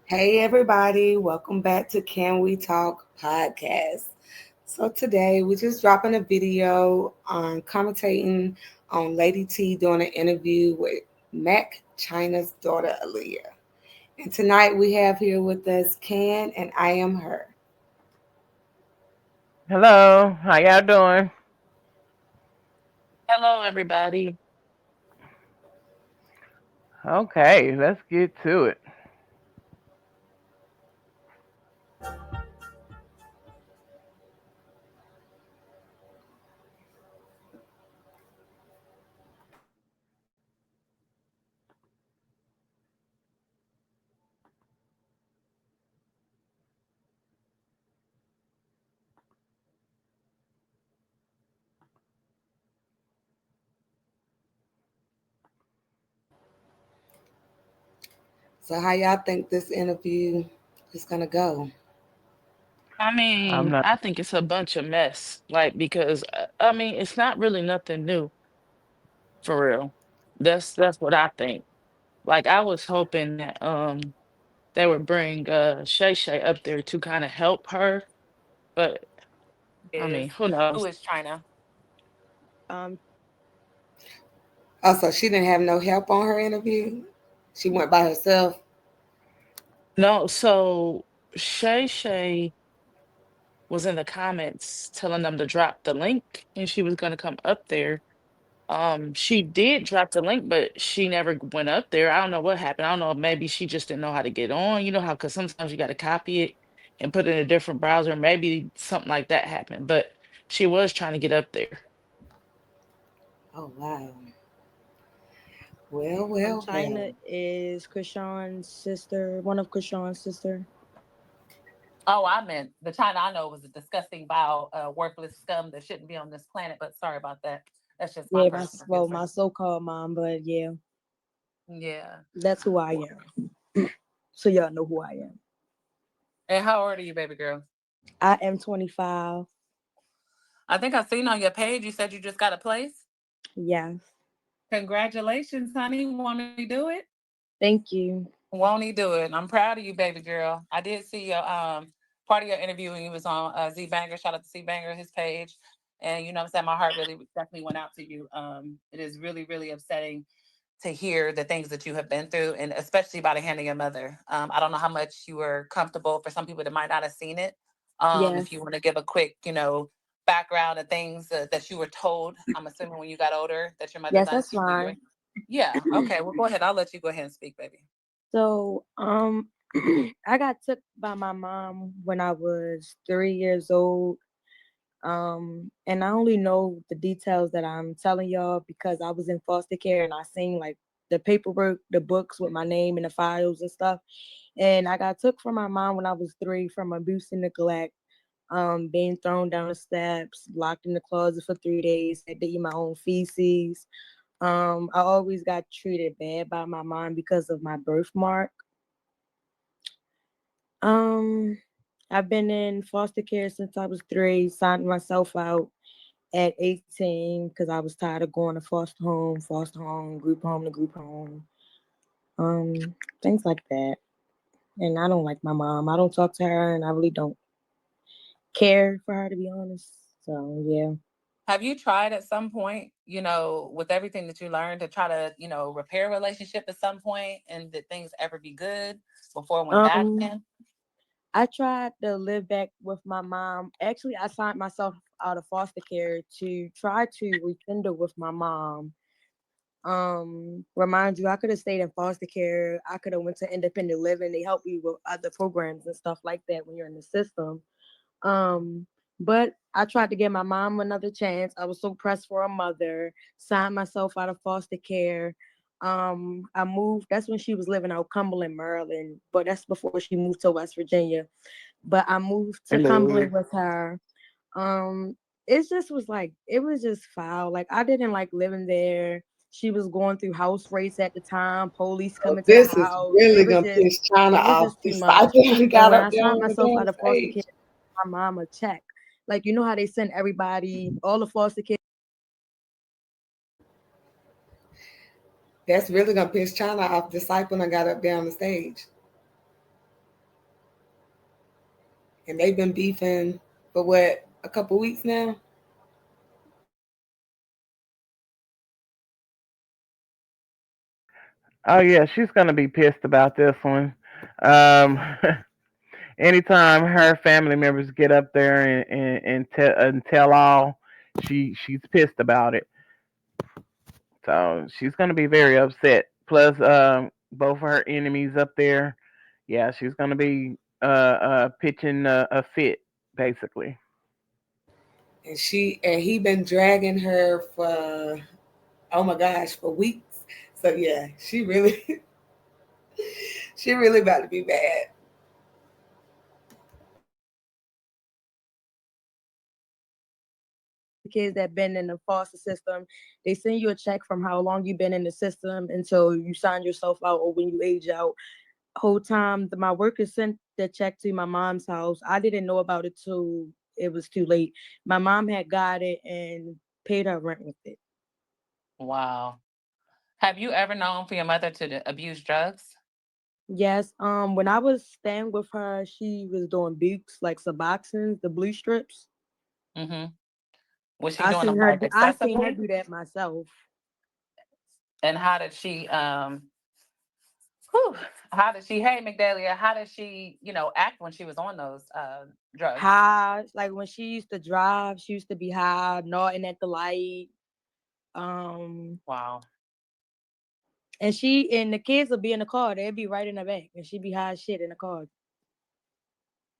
Hey everybody, welcome back to Can We Talk podcast. So today we're just dropping a video on commentating on Lady T doing an interview with Mac China's daughter Aaliyah. And tonight we have here with us Can and I am her. Hello, how y'all doing? Hello, everybody. Okay, let's get to it. So how y'all think this interview is gonna go? I I'm mean, not. I think it's a bunch of mess, like because I mean, it's not really nothing new for real. That's what I think. Like I was hoping that they would bring Shay Shay up there to kind of help her, but I mean, who knows? Um, Oh, so she didn't have no help on her interview? She went by herself? No, so Shay Shay was in the comments telling them to drop the link, and she was gonna come up there. She did drop the link, but she never went up there. I don't know what happened. I don't know. Maybe she just didn't know how to get on. You know how, because sometimes you got to copy it and put it in a different browser. Maybe something like that happened. But she was trying to get up there. Oh wow. Well, well, well. China is Krishan's sister, one of Krishan's sister. Oh, I meant the China I know was a disgusting, vile, worthless scum that shouldn't be on this planet. But sorry about that. That's just my Yeah, personal my feelings. so-called mom, but yeah, Yeah. that's who I Well, am. So y'all know who I am. and how old are you, baby girl? I am 25. I think I seen on your page you said you just got a place. Yes, Congratulations, honey. Won't he do it? thank you. Won't he do it? I'm proud of you, baby girl. I did see your part of your interview when you was on Z Banger. Shout out to Z Banger, his page. And you know what I'm saying? My heart really definitely went out to you. It is really, really upsetting to hear the things that you have been through, and especially by the hand of your mother. I don't know how much you were comfortable for some people that might not have seen it. If you Yes, want to give a quick, background of things that you were told, I'm assuming when you got older that your mother yes, done that's to you when you were. fine. Yeah. Okay. Well, go ahead. I'll let you go ahead and speak, baby. So, I got took by my mom when I was 3 years old. And I only know the details that I'm telling y'all because I was in foster care and I seen like the paperwork, the books with my name and the files and stuff. And I got took from my mom when I was 3 from abuse and neglect, being thrown down the steps, locked in the closet for 3 days, had to eat my own feces. I always got treated bad by my mom because of my birthmark. Um, I've been in foster care since I was 3, signed myself out at 18 because I was tired of going to foster home, group home to group home, um, things like that. And I don't like my mom. I don't talk to her, and I really don't care for her to be honest. So yeah. Have you tried at some point, with everything that you learned to try to, repair a relationship at some point, and did things ever be good before it went bad Um, again? I tried to live back with my mom. Actually, I signed myself out of foster care to try to rekindle with my mom. Remind you, I could have stayed in foster care. I could have went to independent living. They help you with other programs and stuff like that when you're in the system. Um, but I tried to give my mom another chance. I was so pressed for a mother, signed myself out of foster care. I moved. That's when she was living out Cumberland, Maryland, but that's before she moved to West Virginia. But I moved to Hello. Cumberland with her. Um, it just was like it was just foul. Like I didn't like living there. She was going through house race at the time, police Oh, coming to the this is house. really gonna piss China It was off. just too This I much. think And got when up I there signed on the myself damn out of foster care, stage. my mom a check. Like you know how they send everybody, all the foster kids. That's really gonna piss China off. Disciple and got up there on the stage. and they've been beefing for what, a couple weeks now. Oh yeah, she's gonna be pissed about this one. Um, anytime her family members get up there and tell all, she's pissed about it. So she's gonna be very upset. Plus, both of her enemies up there, yeah, she's gonna be pitching a fit basically. And he been dragging her for, oh my gosh, for weeks. So yeah, she really she really about to be bad. Kids that been in the foster system, they send you a check from how long you've been in the system until you sign yourself out or when you age out. Whole time my worker sent the check to my mom's house. I didn't know about it till it was too late. My mom had got it and paid her rent with it. Wow. Have you ever known for your mother to abuse drugs? Yes, when I was staying with her, she was doing bukes like Suboxones, the blue strips. Mm-hmm. Was she I doing seen them her. like I seen her excessively? do that myself. And how did she whew, how did she, hey McDalia, how did she, act when she was on those drugs? High, like when she used to drive, she used to be high, nodding at the light. Um, Wow. and the kids would be in the car. They'd be right in the back, and she'd be high as shit in the car.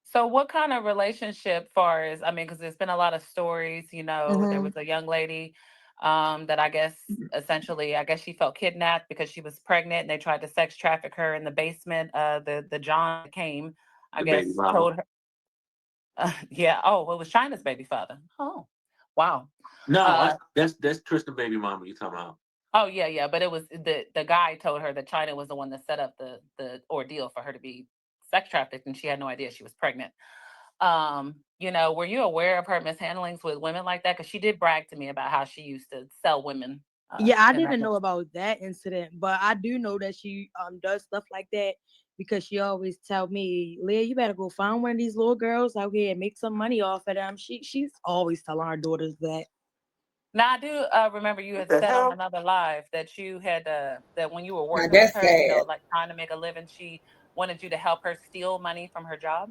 So what kind of relationship far as, I mean, because there's been a lot of stories, there Hmm. was a young lady that I guess essentially, I guess she felt kidnapped because she was pregnant and they tried to sex traffic her in the basement. The John that came, I The baby guess, mama. told her, yeah, oh, it was China's baby father. Oh, wow. No, Uh, that's Tristan baby mama you talking about. oh yeah, yeah, but it was the guy told her that China was the one that set up the ordeal for her to be sex trafficked and she had no idea she was pregnant. Were you aware of her mishandlings with women like that? Because she did brag to me about how she used to sell women Yeah, I in that didn't way. know about that incident, but I do know that she does stuff like that because she always tell me, Leah, you better go find one of these little girls out here and make some money off of them. She's always telling her daughters that. Now I do remember you What had the said on hell? another live that you had that when you were Now working with that's her, sad. like trying to make a living, she wanted you to help her steal money from her job.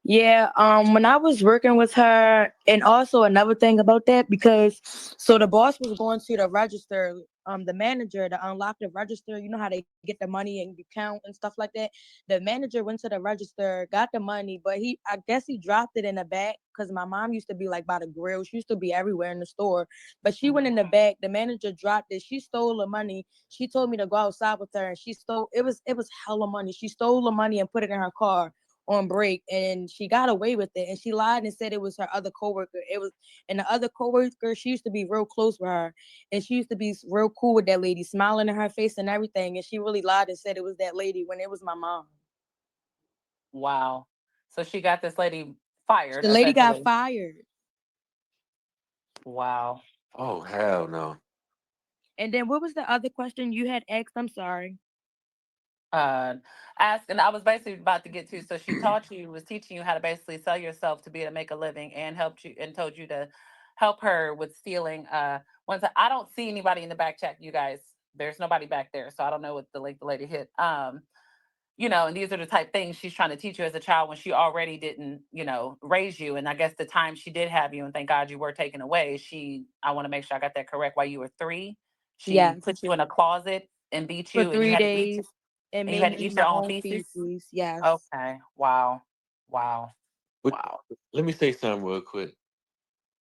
Yeah, when I was working with her, and also another thing about that, because so the boss was going to the register, the manager to unlock the register. You know how they get the money and you count and stuff like that. The manager went to the register, got the money, but I guess he dropped it in the back because my mom used to be like by the grill. She used to be everywhere in the store, but she went Hmm. in the back. The manager dropped it. She stole the money. She told me to go outside with her, and she stole. It was hella money. She stole the money and put it in her car on break, and she got away with it, and she lied and said it was her other coworker. It was, and the other coworker, she used to be real close with her, and she used to be real cool with that lady, smiling in her face and everything, and she really lied and said it was that lady when it was my mom. Wow. So she got this lady fired The lady got essentially. fired. Wow. Oh hell no. And then what was the other question you had asked? I'm sorry. uh and I was basically about to get to, so she taught you, was teaching you how to basically sell yourself to be able to make a living and helped you and told you to help her with stealing. Once I don't see anybody in the back check, you guys, there's nobody back there, so I don't know what the link the lady hit. And these are the type things she's trying to teach you as a child when she already didn't, raise you. And I guess the time she did have you, and thank God you were taken away, I want to make sure I got that correct, while you were 3, she Yes, put you in a closet and beat for you, and you three had to eat days and and you made had me to eat eat my your own own feces? feces. Yes. Okay. Wow. Wow. But Wow. let me say something real quick.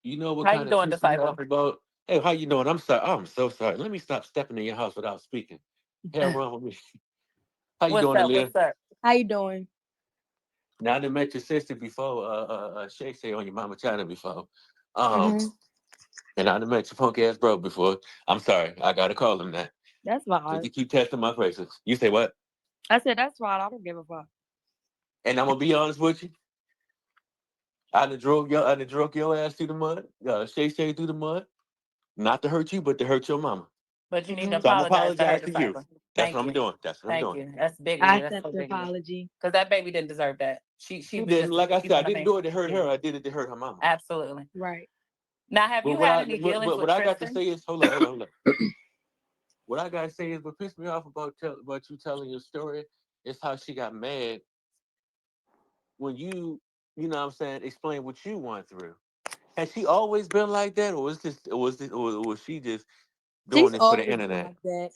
You know what How you kind of doing, shit she Disciple? talking about? Hey, how you doing? I'm sorry. I'm so sorry. Let me stop stepping in your house without speaking. Hell wrong with me. How you What's doing, up? Aaliyah? What's up? How you doing? Now I done met your sister before, Shay Shay on your mama channel before. Um, Hmm. and I done met your punk ass bro before. I'm sorry. I gotta call him that. That's Just fine. to keep testing my praises. You say what? I said that's fine. I don't give a fuck. And I'm gonna be honest with you. I done drove your ass through the mud. Shay Shay through the mud. Not to hurt you, but to hurt your mama. But you need to Hmm. So I'm apologize to her, apologizing to you. Disciple. That's what Thank I'm you. doing. That's what I'm Thank doing. you. That's big of I you. That's accept so your big of you. apology. Because that baby didn't deserve that. She was She just, didn't. Like I you know said, I what I didn't mean? do it to hurt Yeah, her. I did it to hurt her mama. absolutely. Right. Now, have But you what had I any dealings but with what I got to Tristan? say is, hold up. What I gotta say is, what pissed me off about you telling your story is how she got mad when you know what I'm saying, explain what you went through. Has she always been like that, or was she just doing She's this for the always been internet? like that.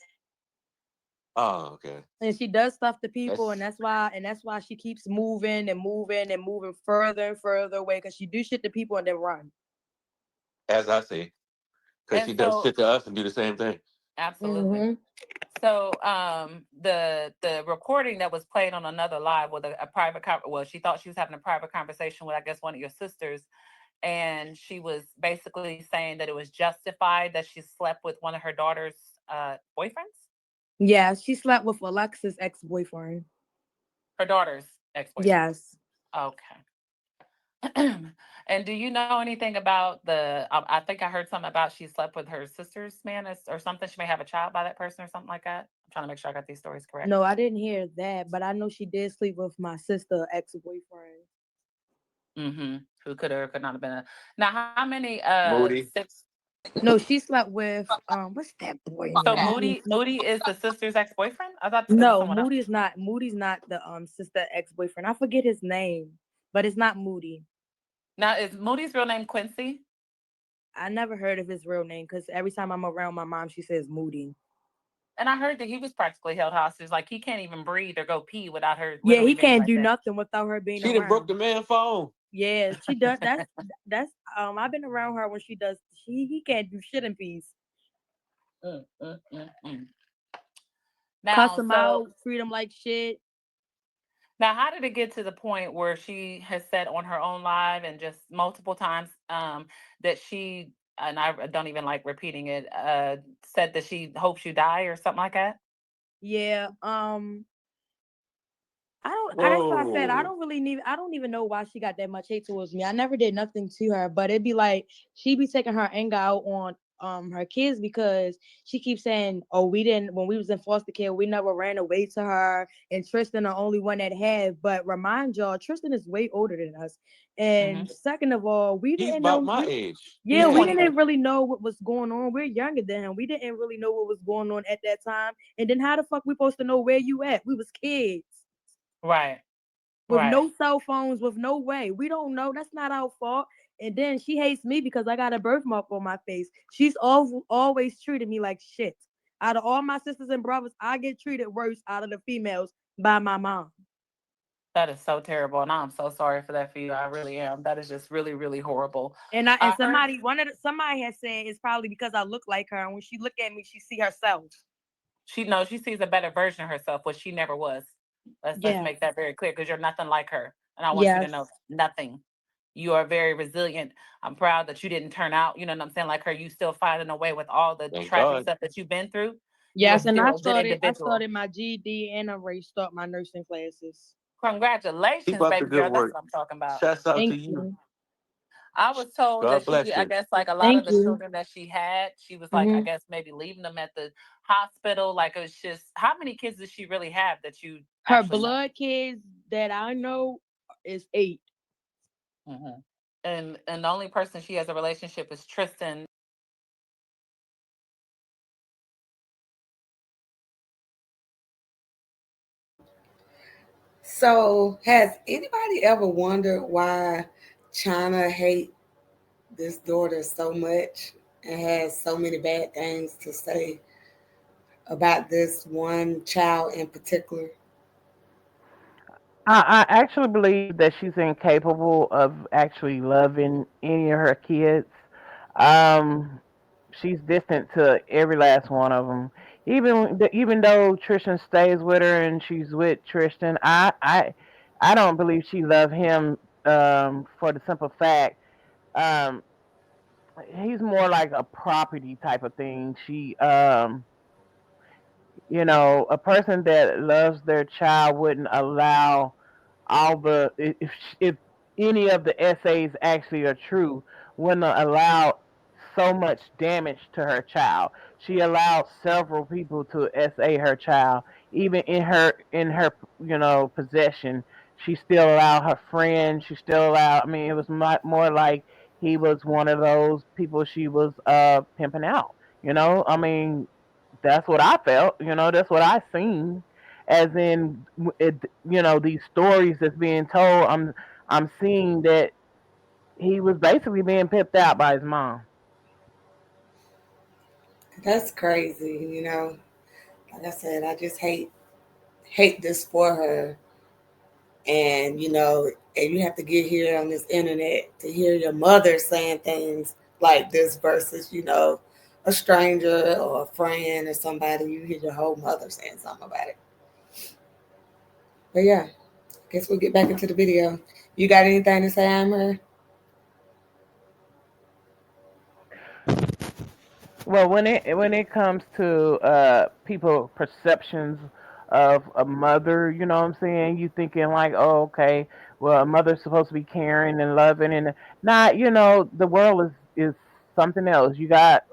Oh, okay. And she does stuff to people, and That's that's why she keeps moving and moving and moving further and further away, because she do shit to people and then run. as I say, because And she does so, shit to us and do the same thing. absolutely. Hmm. So, the recording that was played on another live with a private well, she thought she was having a private conversation with, I guess, one of your sisters, and she was basically saying that it was justified that she slept with one of her daughter's boyfriends, Yeah, she slept with Alexa's ex-boyfriend. her daughter's ex-boyfriend. Yes. Okay. And do you know anything about the? I think I heard something about she slept with her sister's man or something. She may have a child by that person or something like that. I'm trying to make sure I got these stories correct. No, I didn't hear that, but I know she did sleep with my sister ex-boyfriend. Mm-hmm. Who could or could not have been a. Now, how many Moody. six? No, she slept with what's that boy So name? Moody is the sister's ex boyfriend. I thought it was No, someone else. Moody's not the sister ex-boyfriend. I forget his name, but it's not Moody. Now, is Moody's real name Quincy? I never heard of his real name because every time I'm around my mom, she says Moody. And I heard that he was practically held hostage. Like he can't even breathe or go pee without her Yeah, literally he being can't right do there. nothing without her being She done broke around. the man phone. Yeah, she does. That's I've been around her when she does. He can't do shit in peace. Mm, mm, mm, mm. Cuss Now, him so out, treat him like shit. now, how did it get to the point where she has said on her own live and just multiple times that she, and I don't even like repeating it, said that she hopes you die or something like that? Yeah. I don't. That's why I said I Whoa. don't really need. I don't even know why she got that much hate towards me. I never did nothing to her, but it'd be like she be taking her anger out on her kids because she keeps saying, "Oh, we didn't when we was in foster care, we never ran away to her, and Tristan the only one that had." But remind y'all, Tristan is way older than us, Hmm. and second of all, we He's didn't about know. my age. He's Yeah, we Damn. 28. didn't really know what was going on. We're younger than him. We didn't really know what was going on at that time. And then how the fuck we supposed to know where you at? We was kids Right, with right. no cell phones, with no way. We don't know. That's not our fault. And then she hates me because I got a birthmark on my face. She's always treated me like shit. Out of all my sisters and brothers, I get treated worse out of the females by my mom. That is so terrible. And I'm so sorry for that for you. I really am. That is just really, really horrible. And I heard somebody has said it's probably because I look like her. And when she look at me, she see herself. she knows she sees a better version of herself, which she never was. Let's Yes. make that very clear because you're nothing like her. And I want you to Yes. know nothing. You are very resilient. I'm proud that you didn't turn out, you know what I'm saying, like her. You still finding a way with all the Thank tragic God. stuff that you've been through. You are Yes, and still I a good started I individual. started my GED and I'm ready to start my nursing classes. Keep Congratulations, up the baby good girl. That's work. what I'm talking about. Shouts out to Thank you. you. I was told that God she, bless I you. guess, like a lot of Thank the you. children that she had, she was like, I Hmm. guess, maybe leaving them at the hospital. Like, it was just, how many kids does she really have that you Her actually know? blood kids that I know is 8. Hmm. And the only person she has a relationship is Tristan. So, has anybody ever wondered why China hate this daughter so much and has so many bad things to say about this one child in particular? I actually believe that she's incapable of actually loving any of her kids. Um, she's distant to every last one of them. Even though Tristan stays with her and she's with Tristan, I don't believe she loved him. For the simple fact, um, he's more like a property type of thing. A person that loves their child wouldn't allow all the if any of the essays actually are true, wouldn't allow so much damage to her child. She allowed several people to SA her child, even in her possession. She still allowed her friends. She still allowed. I mean, it was more like he was one of those people she was pimping out. I mean, that's what I felt. That's what I seen. As in, these stories that's being told. I'm seeing that he was basically being pimped out by his mom. That's crazy, you know. Like I said, I just hate this for her. And and you have to get here on this internet to hear your mother saying things like this versus a stranger or a friend or somebody. You hear your whole mother saying something about it. But yeah, guess we'll get back into the video. You got anything to say, Amber? Well, when it comes to people perceptions of a mother, you know what I'm saying? You thinking like, oh, okay, well, a mother's supposed to be caring and loving, and not, the world is something else. You got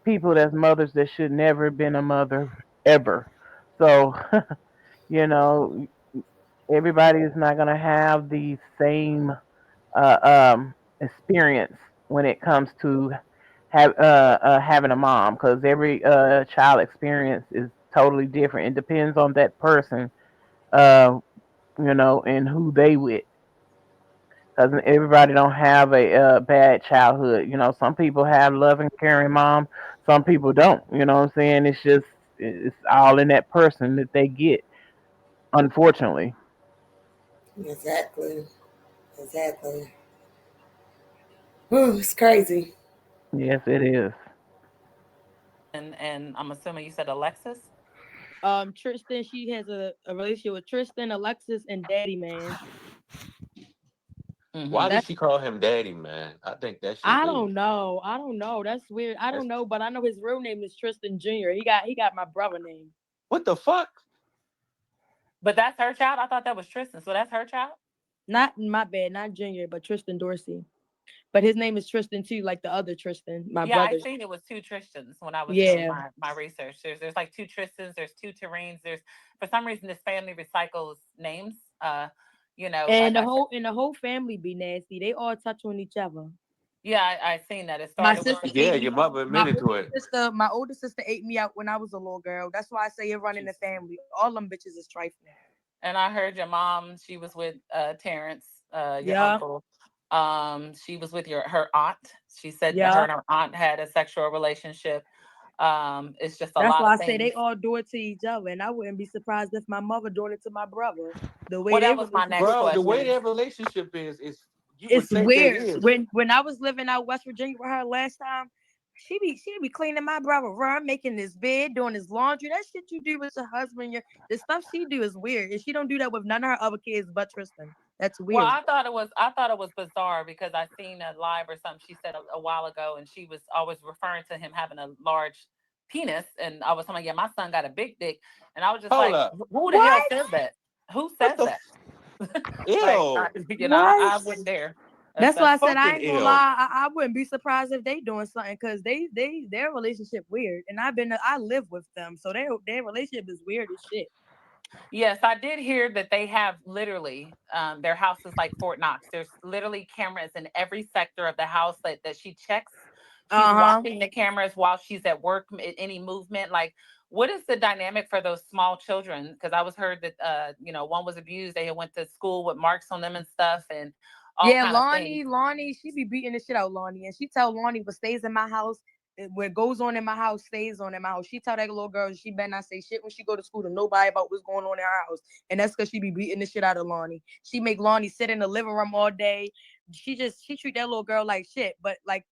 people that's mothers that should never been a mother ever. So, you know, everybody is not gonna have the same experience when it comes to having a mom, because every child experience is totally different. It depends on that person, uh, and who they with. Because everybody don't have a bad childhood. Some people have loving, caring mom. Some people don't. You know what I'm saying? It's all in that person that they get. Unfortunately, Exactly. Exactly. Whew, it's crazy. yes, it is. And I'm assuming you said Alexis. Tristan, she has a relationship with Tristan, Alexis, and Daddy Man. Why Mm-hmm. did That's she call him daddy, man? I think that shit I weird. don't know. I don't know. That's weird. I don't That's know, but I know his real name is Tristan Jr. He got my brother name. what the fuck? But that's her child. I thought that was Tristan. So that's her child. Not my bad, not Junior, but Tristan Dorsey. But his name is Tristan too, like the other Tristan, my Yeah, I brother. seen it was two Tristans when I was doing Yeah. my research. There's like two Tristans. There's two Terrenes. There's for some reason this family recycles names. Like And the I said, whole family be nasty. They all touch on each other. yeah, I seen that. It My started with sister the Yeah, ate your me baby. out. mother admitted to it. My older sister ate me out when I was a little girl. That's why I say it run in the family. All them bitches is trifling. And I heard your mom, she was with Terrence, your Yeah, uncle. She was with her aunt. She said that her yeah. and her aunt had a sexual relationship. It's just a That's lot why of I say they things. all do it to each other, and I wouldn't be surprised if my mother doing it to my brother. The way Well, they that was my next relationship Bro, is the way weird. question. their relationship is you would It's think they weird. is. When I was living out West Virginia with her last time, she be cleaning my brother room, making his bed, doing his laundry. That shit you do with your husband, the stuff she do is weird, and she don't do that with none of her other kids but Tristan. That's Well, weird. I thought it was bizarre because I seen a live or something she said a while ago, and she was always referring to him having a large penis, and I was telling, yeah, my son got a big dick, and I was just Hold like, up. who the hell What? says that? Who What says the that? Like, ew? I What? wouldn't dare. That's why I That's said I Fucking ain't gonna ill. lie. I wouldn't be surprised if they doing something because their relationship weird, and I live with them, so their relationship is weird as shit. Yes, I did hear that they have literally their house is like Fort Knox. There's literally cameras in every sector of the house that she checks. She's Uh huh. watching the cameras while she's at work, any movement. Like, what is the dynamic for those small children? Because I was heard that one was abused. They had went to school with marks on them and stuff, and all Yeah, kind of things. Lonnie, she be beating the shit out of Lonnie, and she tell Lonnie what stays in my house, what goes on in my house stays on in my house. She tell that little girl she better not say shit when she go to school to nobody about what's going on in her house, and that's because she be beating the shit out of Lonnie. She make Lonnie sit in the living room all day. She treat that little girl like shit, but like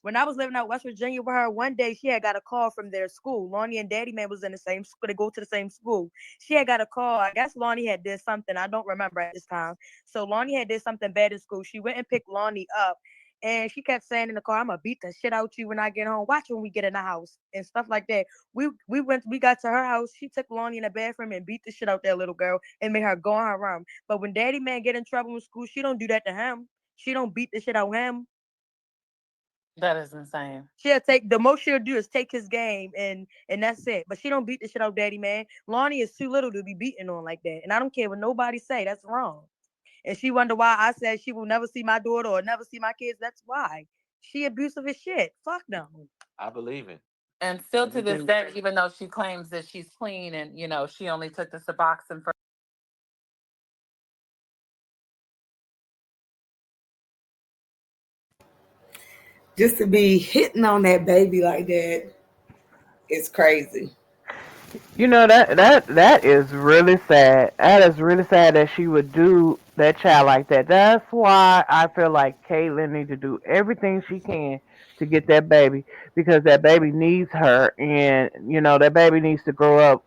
when I was living out West Virginia with her, one day she had got a call from their school. Lonnie and Daddy Man was in the same school. They go to the same school. She had got a call. I guess Lonnie had did something. I don't remember at this time. So Lonnie had did something bad in school. She went and picked Lonnie up. And she kept saying in the car, "I'm gonna beat the shit out you when I get home. Watch when we get in the house and stuff like that." We got to her house. She took Lonnie in the bathroom and beat the shit out that little girl and made her go in her room. But when Daddy Man get in trouble in school, she don't do that to him. She don't beat the shit out of him. That is insane. She'll take the most she'll do is take his game and that's it. But she don't beat the shit out of daddy, man. Lonnie is too little to be beating on like that. And I don't care what nobody say. That's wrong. And she wonder why I said she will never see my daughter or never see my kids. That's why. She abusive as shit. Fuck no. I believe it. And still to this Everything. day, even though she claims that she's clean and she only took the Suboxone for Just to be hitting on that baby like that is crazy. That is really sad. That is really sad that she would do that child like that. That's why I feel like Caitlyn needs to do everything she can to get that baby because that baby needs her, and that baby needs to grow up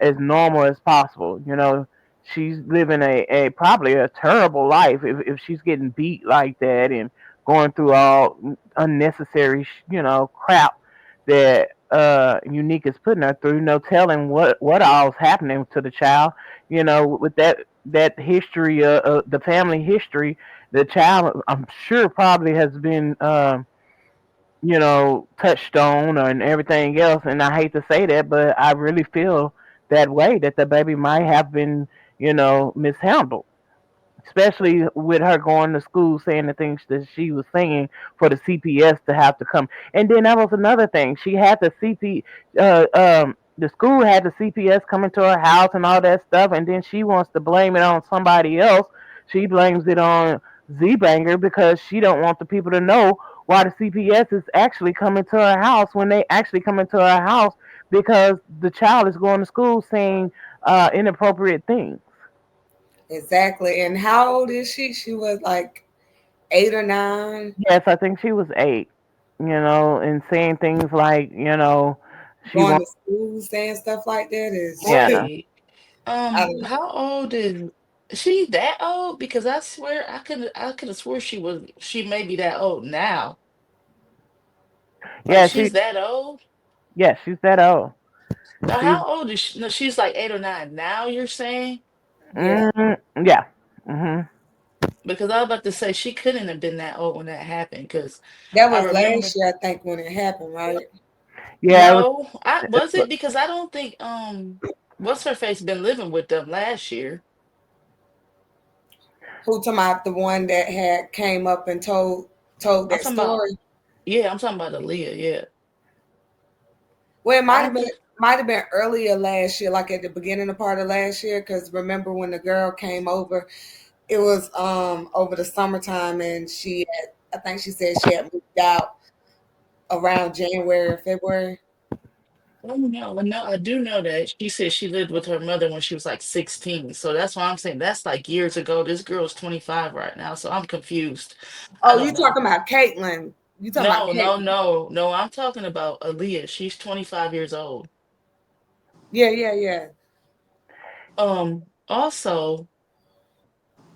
as normal as possible. She's living a probably a terrible life if she's getting beat like that and going through all unnecessary crap that Unique is putting her through. No telling what all's happening to the child. With that history, the family history, the child I'm sure probably has been touched on and everything else. And I hate to say that, but I really feel that way that the baby might have been, mishandled, especially with her going to school saying the things that she was saying for the CPS to have to come. And then that was another thing. She had the school had the CPS coming to her house and all that stuff, and then she wants to blame it on somebody else. She blames it on Z-Banger because she don't want the people to know why the CPS is actually coming to her house when they actually come into her house because the child is going to school saying inappropriate things. Exactly. And how old is she? She was like 8 or 9, Yes, I think she was 8, and saying things like, she going wants, to school saying stuff like that is, yeah. Wait, I don't know. how old is she that old? Because I swear I could have swore she may be that old now. Like Yeah, she's that old? she's that old. Now She's, how old is she? No, she's like 8 or 9 now, you're saying? Yeah. yeah. Hmm. Because I was about to say she couldn't have been that old when that happened. Because That I was remember last year, I think, when it happened, right? Yeah, no, I was it because I don't think what's her face been living with them last year. Who talking about the one that had came up and told I'm that talking about story? yeah, I'm talking about Aaliyah, yeah. Well, it I don't think might have been earlier last year, like at the beginning of part of last year. Because remember when the girl came over, it was over the summertime, and I think she said she had moved out around January or February. oh no, I do know that she said she lived with her mother when she was like 16. So that's why I'm saying that's like years ago. This girl's 25 right now, so I'm confused. I Oh, don't you know. talking about Caitlyn? You talking about No, no, Caitlyn? no, no. I'm talking about Aaliyah. She's 25 years old. Yeah, yeah, yeah. Also,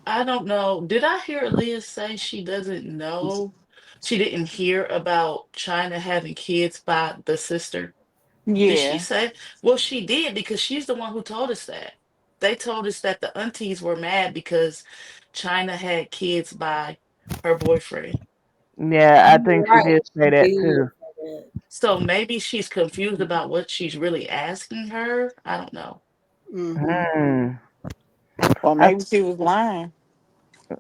I don't know. Did I hear Aaliyah say she doesn't know? She didn't hear about China having kids by the sister. Did she Yeah. say? Well, she did because she's the one who told us that. They told us that the aunties were mad because China had kids by her boyfriend. yeah, I You're think she right. did She say that did too. say that. So maybe she's confused about what she's really asking her. I don't know. Mm-hmm. Hmm. Well, That's, maybe she was lying.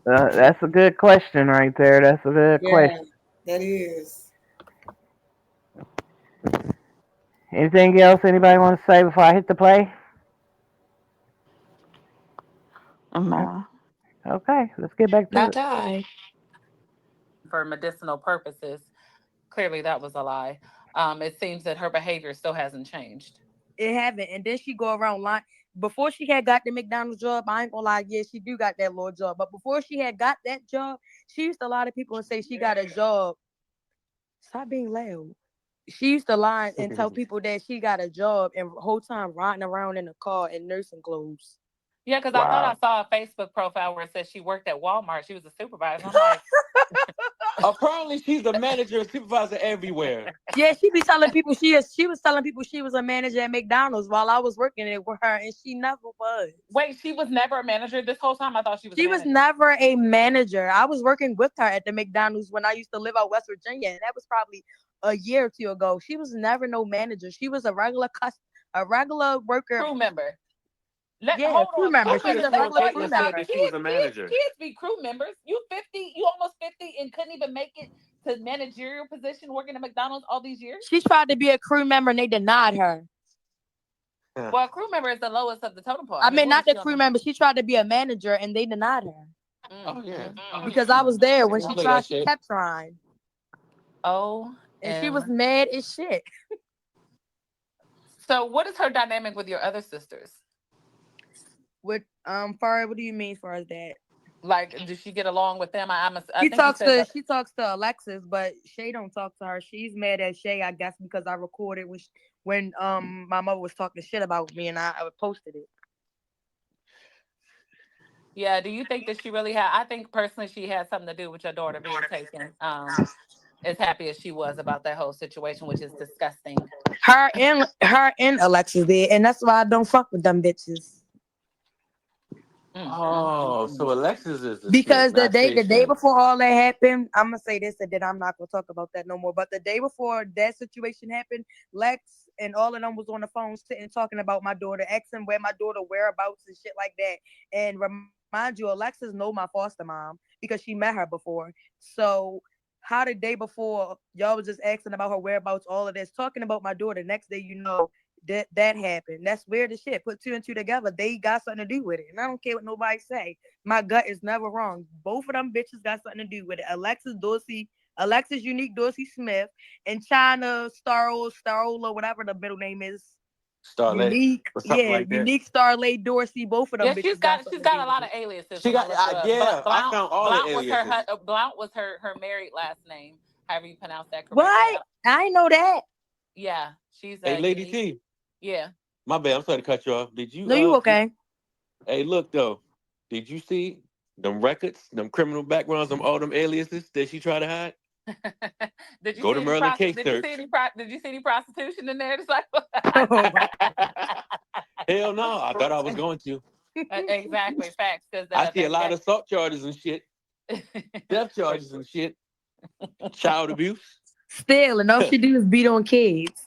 that's a good question right there. That's a good Yeah, question. that is. Anything else anybody want to say before I hit the play? No. Okay, let's get back to Not it. I. For medicinal purposes, clearly that was a lie. It seems that her behavior still hasn't changed. It haven't. And then she go around lying. Before she had got the McDonald's job, I ain't gonna lie, yeah, she do got that little job. But before she had got that job, she used to lie to people and say she got a job. Stop being loud. She used to lie and tell people that she got a job and whole time riding around in a car in nursing clothes. Yeah, because I thought I Wow. saw a Facebook profile where it said she worked at Walmart. She was a supervisor. I'm like, Apparently, she's a manager and supervisor everywhere. Yeah, she be telling people she is. She was telling people she was a manager at McDonald's while I was working it with her, and she never was. Wait, she was never a manager this whole time? I thought she was a She was manager. never a manager. I was working with her at the McDonald's when I used to live out West Virginia, and that was probably a year or two ago. She was never no manager. She was a regular worker. Crew member. Yeah, Hold crew on. member. Crew I She could was have members. a That's sworn regular first crew of Caitlin all, said member. that she was a manager. kids be crew members. You almost 50 and couldn't even make it to managerial position working at McDonald's all these years. She tried to be a crew member, and they denied her. Yeah. Well, a crew member is the lowest of the totem pole. I I mean, mean, what not was the she on crew the? member. She tried to be a manager, and they denied her Mm, Oh yeah. mm, mm. because I was there when Don't she play tried. that She shit. kept trying, and she was OM. mad as shit. So, what is her dynamic with your other sisters? With far, what do you mean far as that? Like, does she get along with them? I She think you talks said to that. she talks to Alexis, but Shay don't talk to her. She's mad at Shay, I guess, because I recorded when my mother was talking shit about me and I posted it. Yeah. Do you think that she really had? I think personally, she had something to do with your daughter being taken. As happy as she was about that whole situation, which is disgusting. Her and Alexis did, and that's why I don't fuck with them bitches. Mm, mm, mm, Oh, mm. so Alexis is the snitch, Because the not day Shay the day Shay. before all that happened, I'm gonna say this and then I'm not gonna talk about that no more. But the day before that situation happened, Lex and all of them was on the phone sitting talking about my daughter, asking where my daughter whereabouts and shit like that. And remind you, Alexis know my foster mom because she met her before. So how the day before y'all was just asking about her whereabouts, all of this, talking about my daughter. Next day, that happened. That's weird as shit. Put two and two together. They got something to do with it, and I don't care what nobody say. My gut is never wrong. Both of them bitches got something to do with it. Alexis Unique Dorsey Smith, and China Starola, whatever the middle name is. Starlet Unique, or something yeah, like that. Unique Starlay Dorsey. Both of Yeah, them bitches got she's something to got a do with lot of it. aliases. She When I got, looked her up, yeah, I found all the aliases. Blount was her married last name. However you pronounce that correctly. What? I ain't know that. Yeah, she's Hey, a Lady unique. T, Yeah. my bad. I'm sorry to cut you off. Did No, you you okay? hey, look though. Did you see them records, them criminal backgrounds, them all them aliases that she tried to hide? Did you Go see to any Maryland case search. did you see any prostitution in there? It's like Oh my Hell no, I thought I was going to. exactly facts because I see a lot that of assault charges and shit, death charges and shit, child abuse. Still, and all she do is beat on kids.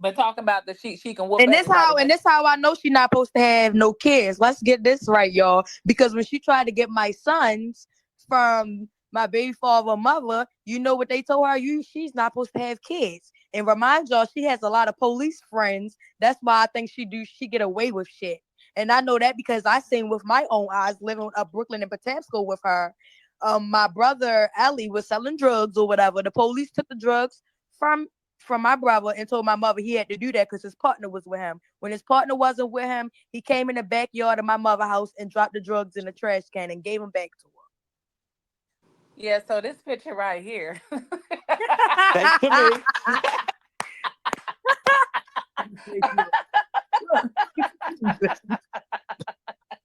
but talking about the she can whoop And this everybody. how and this how I know she not supposed to have no kids. Let's get this right, y'all. Because when she tried to get my sons from my baby father mother, you know what they told her? She's not supposed to have kids. And remind y'all, she has a lot of police friends. That's why I think she get away with shit. And I know that because I seen with my own eyes living up Brooklyn and Potamsko with her. My brother Ellie was selling drugs or whatever. The police took the drugs from my brother and told my mother he had to do that because his partner was with him. When his partner wasn't with him, he came in the backyard of my mother's house and dropped the drugs in the trash can and gave them back to Yeah, so this picture right here. Thanks to me. her.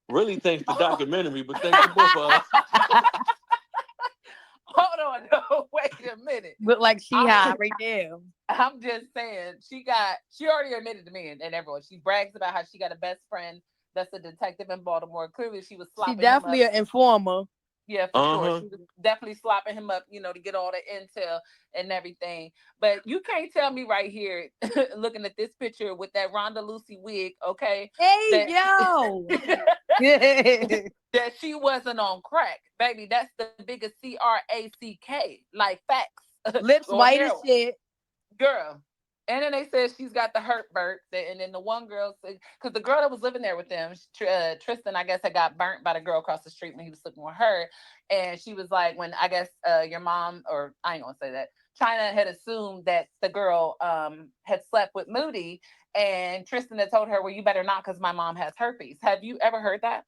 Really thanks to documentary, but thanks to both of us. Hold on, no, wait a minute. Look like she I, high right now. I'm just saying, she already admitted to me and everyone. She brags about how she got a best friend that's a detective in Baltimore. Clearly, she was She slopping him up. definitely an informer. Yeah, for sure. Uh-huh. She was definitely slopping him up, to get all the intel and everything. But you can't tell me right here, looking at this picture with that Rhonda Lucy wig, okay, Hey that yo. that she wasn't on crack, baby. That's the biggest CRACK, like facts Lips or white as heroin, shit. girl. And then they said she's got the hurt burnt. And then the one girl said, because the girl that was living there with them, Tristan, I guess, had got burnt by the girl across the street when he was sleeping with her. And she was like, when I guess your mom, or I ain't gonna say that, China had assumed that the girl had slept with Moody. And Tristan had told her, well, you better not because my mom has herpes. Have you ever heard that?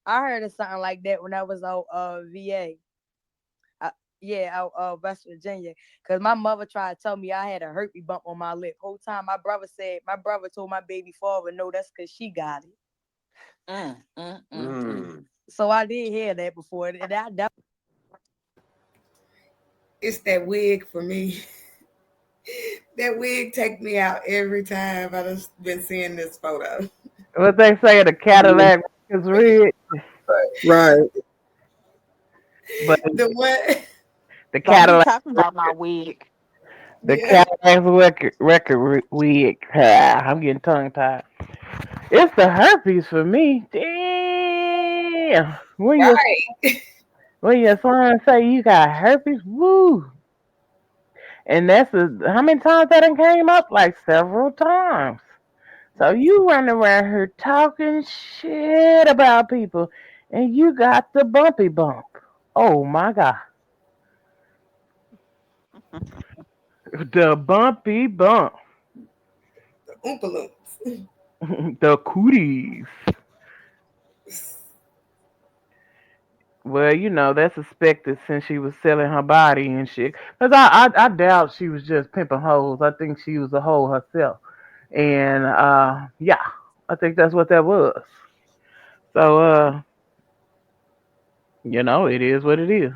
I heard of something like that when I was out VA. Yeah, out West Virginia. Cause my mother tried to tell me I had a herpes bump on my lip. Whole time my brother told my baby father, no, that's cause she got it. Mm, mm, mm, mm. Mm. So I did hear that before. And I It's that wig for me. That wig take me out every time I've been seeing this photo. What they say, the Yeah, Cadillac is red, right. but The one, the Don't be Cadillac, talking about my wig. the yeah. Cadillac's wig. I'm getting tongue tied. It's the herpes for me. Damn. Right. When your son say you got herpes, woo. And how many times that done came up? Like several times. So you run around here talking shit about people, and you got the bumpy bump. Oh my god, the bumpy bump, Oompa Loomps. the cooties. Well, that's suspected since she was selling her body and shit. Cause I doubt she was just pimping hoes. I think she was a hoe herself. And yeah, I think that's what that was. So it is what it is.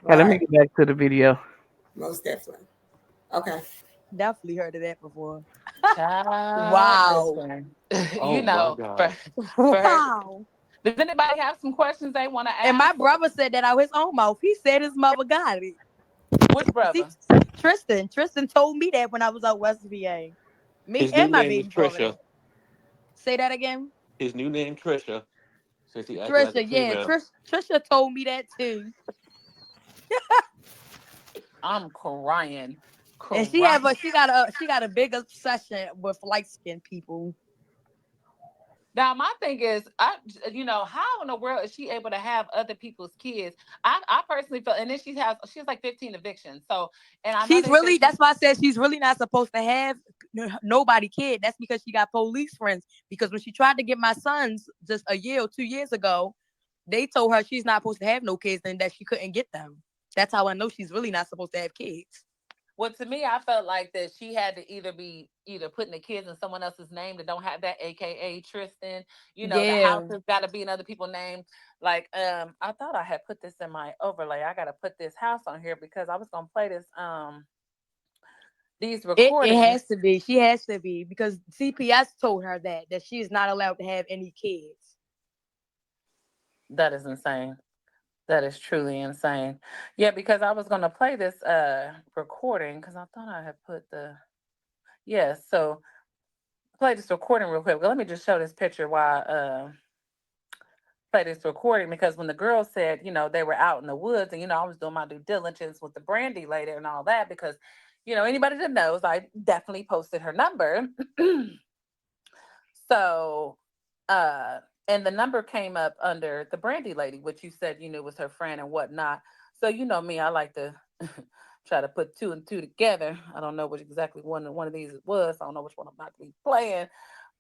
Okay, let me Right. get back to the video. Most definitely. Okay. Definitely heard of that before. Child, Wow. listen. Oh my God. For her. Wow. Does anybody have some questions they want to And my ask? brother said that out his own mouth. He said his mother got it. Which See, brother? Tristan told me that when I was out West VA. Me His new and my name is baby brother. Trisha. Say that again. His new name Trisha. Since he acted like a Trisha, yeah, female. Trisha told me that too. I'm crying. And Crying. she got a big obsession with light skinned people. Now my thing is, how in the world is she able to have other people's kids? I personally feel, and then she has like 15 evictions. So, and I know She's they said really she that's why I said she's really not supposed to have nobody kid. That's because she got police friends. Because when she tried to get my sons just a year or 2 years ago, they told her she's not supposed to have no kids and that she couldn't get them. That's how I know she's really not supposed to have kids. well, to me, I felt like that she had to either putting the kids in someone else's name that don't have that, aka Tristan. The house Yeah. has got to be in other people's name. Like, I thought I had put this in my overlay. I got to put this house on here because I was gonna play these It recordings. has to be. She has to be because CPS told her that she is not allowed to have any kids. That is insane. That is truly insane. Yeah, because I was gonna play this recording because I thought I had put the so play this recording real quick. Well, let me just show this picture while play this recording because when the girls said, they were out in the woods and I was doing my due diligence with the Brandy lady and all that because anybody that knows, I definitely posted her number. So uh and the number came up under the Brandy lady, which you said was her friend and whatnot. So me, I like to try to put two and two together. I don't know which exactly one of these it was. I don't know which one I'm about to be playing.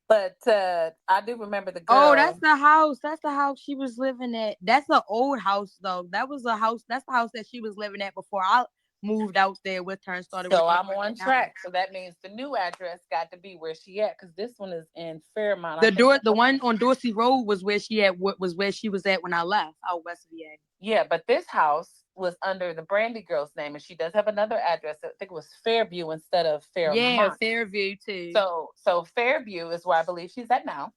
But I do remember the Oh, that's girl. the house. That's the house she was living at. That's the old house though. That was a house. That's the house that she was living at before I moved out there with her and started So working I'm over on there now. track. So that means the new address got to be where she at because this one is in Fairmont. I The think. door, the one on Dorsey Road was where she at. What was where she was at when I left out West VA. Yeah, but this house was under the Brandy girl's name, and she does have another address. I think it was Fairview instead of Yeah, Fairmont. Fairview too. So Fairview is where I believe she's at now,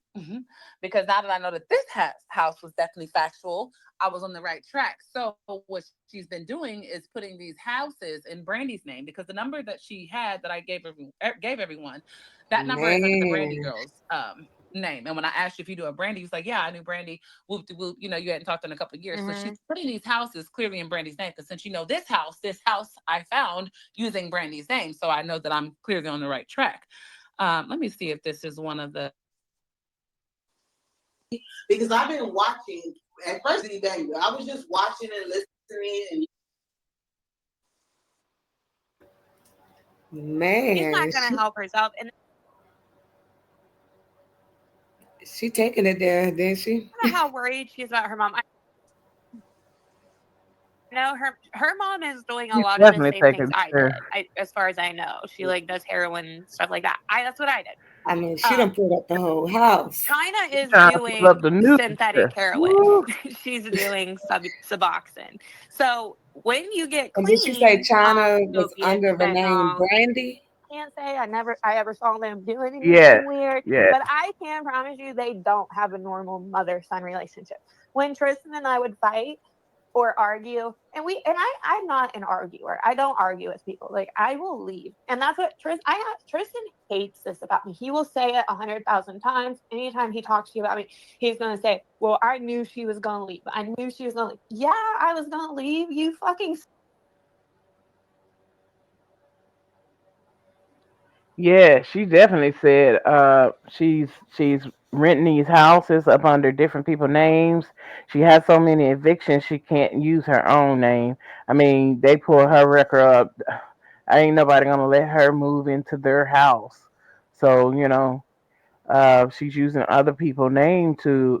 because now that I know that this house was definitely factual, I was on the right track. So what she's been doing is putting these houses in Brandy's name because the number that she had that I gave everyone, that number is under the Brandy Man. girl's name. And when I asked you if you knew a Brandy, he was like, "Yeah, I knew Brandy. Whoop de whoop. You hadn't talked in a couple of years." So she's Hmm. putting these houses clearly in Brandy's name because since this house I found using Brandy's name, so I know that I'm clearly on the right track. Let me see if this is one of the. Man, she taking it there, didn't she? He's definitely taking care. I mean, she done Um, put up the whole house. China She is trying to pull up doing the new synthetic success. heroin. Woo. She's doing Suboxone. So when you get And did she say clean, China you'll was get under the name fentanyl. Brandy? Can't say I ever saw them doing Yes, anything weird, yes. but I can promise you they don't have a normal mother son relationship. When Tristan and I would fight or argue, I'm not an arguer. I don't argue with people. Like I will leave, and that's what Tristan hates this about me. He will say it 100,000 times. Anytime he talks to you about me, he's gonna say, "Well, I knew she was gonna leave. I knew she was gonna leave. Yeah, I was gonna leave. You fucking Yeah, she definitely said she's renting these houses up under different people names. She has so many evictions she can't use her own name. I mean, they pull her record up. Ain't nobody gonna let her move into their house. So, she's using other people's name to,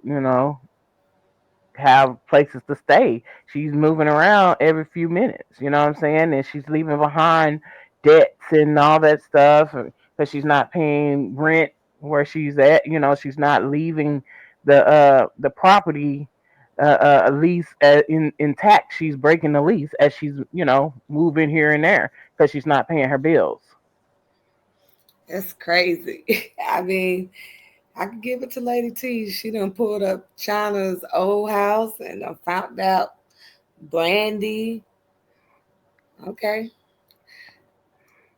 have places to stay. She's moving around every few minutes, you know what I'm saying? And she's leaving behind debts and all that stuff because she's not paying rent where she's at. She's not leaving the property lease intact. She's breaking the lease as she's moving here and there because she's not paying her bills. That's crazy. I mean, I could give it to Lady T. She done pulled up China's old house and done found out Brandy. Okay.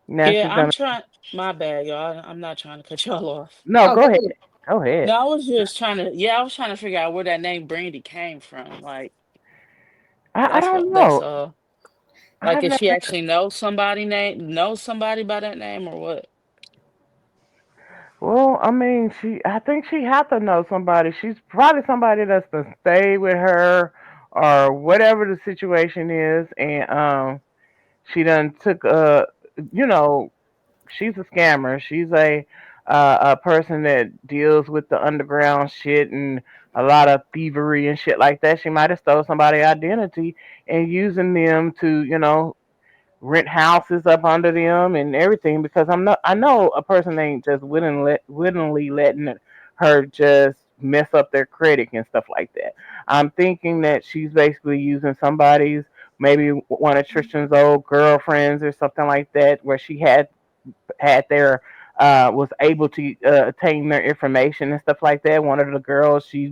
Now Yeah, she's I'm gonna trying. My bad, y'all. I'm not trying to cut y'all off. no, Oh, go go ahead, ahead. go ahead. No, I was just trying to. Yeah, I was trying to figure out where that name Brandy came from. Like I that's what. don't That's know. all. Like, I've if never. she actually knows somebody by that name, or what? Well, I mean, I think she had to know somebody. She's probably somebody that's to stay with her or whatever the situation is. And she done took you know, she's a scammer. She's a person that deals with the underground shit and a lot of thievery and shit like that. She might have stole somebody's identity and using them to, rent houses up under them and everything because I know a person ain't just willingly letting her just mess up their credit and stuff like that. I'm thinking that she's basically using somebody's, maybe one of Tristan's old girlfriends or something like that, where she had their was able to attain their information and stuff like that. One of the girls she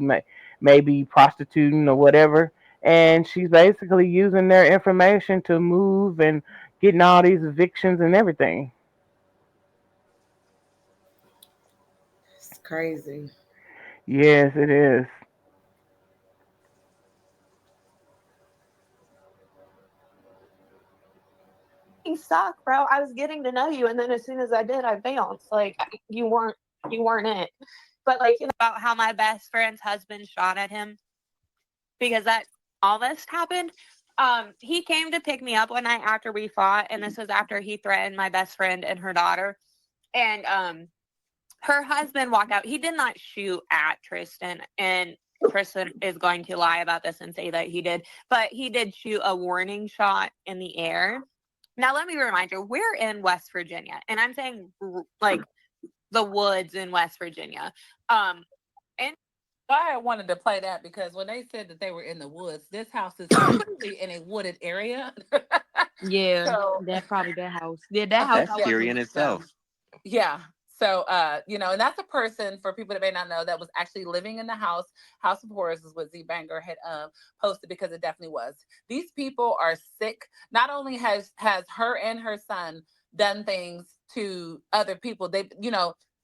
may be prostituting or whatever, and she's basically using their information to move and getting all these evictions and everything. It's crazy. Yes, it is. suck, bro. I was getting to know you, and then as soon as I did, I bounced. Like you weren't it. But like about how my best friend's husband shot at him because that all this happened. He came to pick me up one night after we fought, and this was after he threatened my best friend and her daughter. And her husband walked out. He did not shoot at Tristan, and Tristan is going to lie about this and say that he did, but he did shoot a warning shot in the air. Now, let me remind you, we're in West Virginia, and I'm saying like the woods in West Virginia. Um, and I wanted to play that because when they said that they were in the woods, this house is completely in a wooded area. Yeah, So that probably that house. Yeah, that house okay, That's I yeah. scary wasn't in with itself. them. Yeah. So, and that's a person for people that may not know that was actually living in the house. House of Horrors is what Z Banger had posted because it definitely was. These people are sick. Not only has her and her son done things to other people, they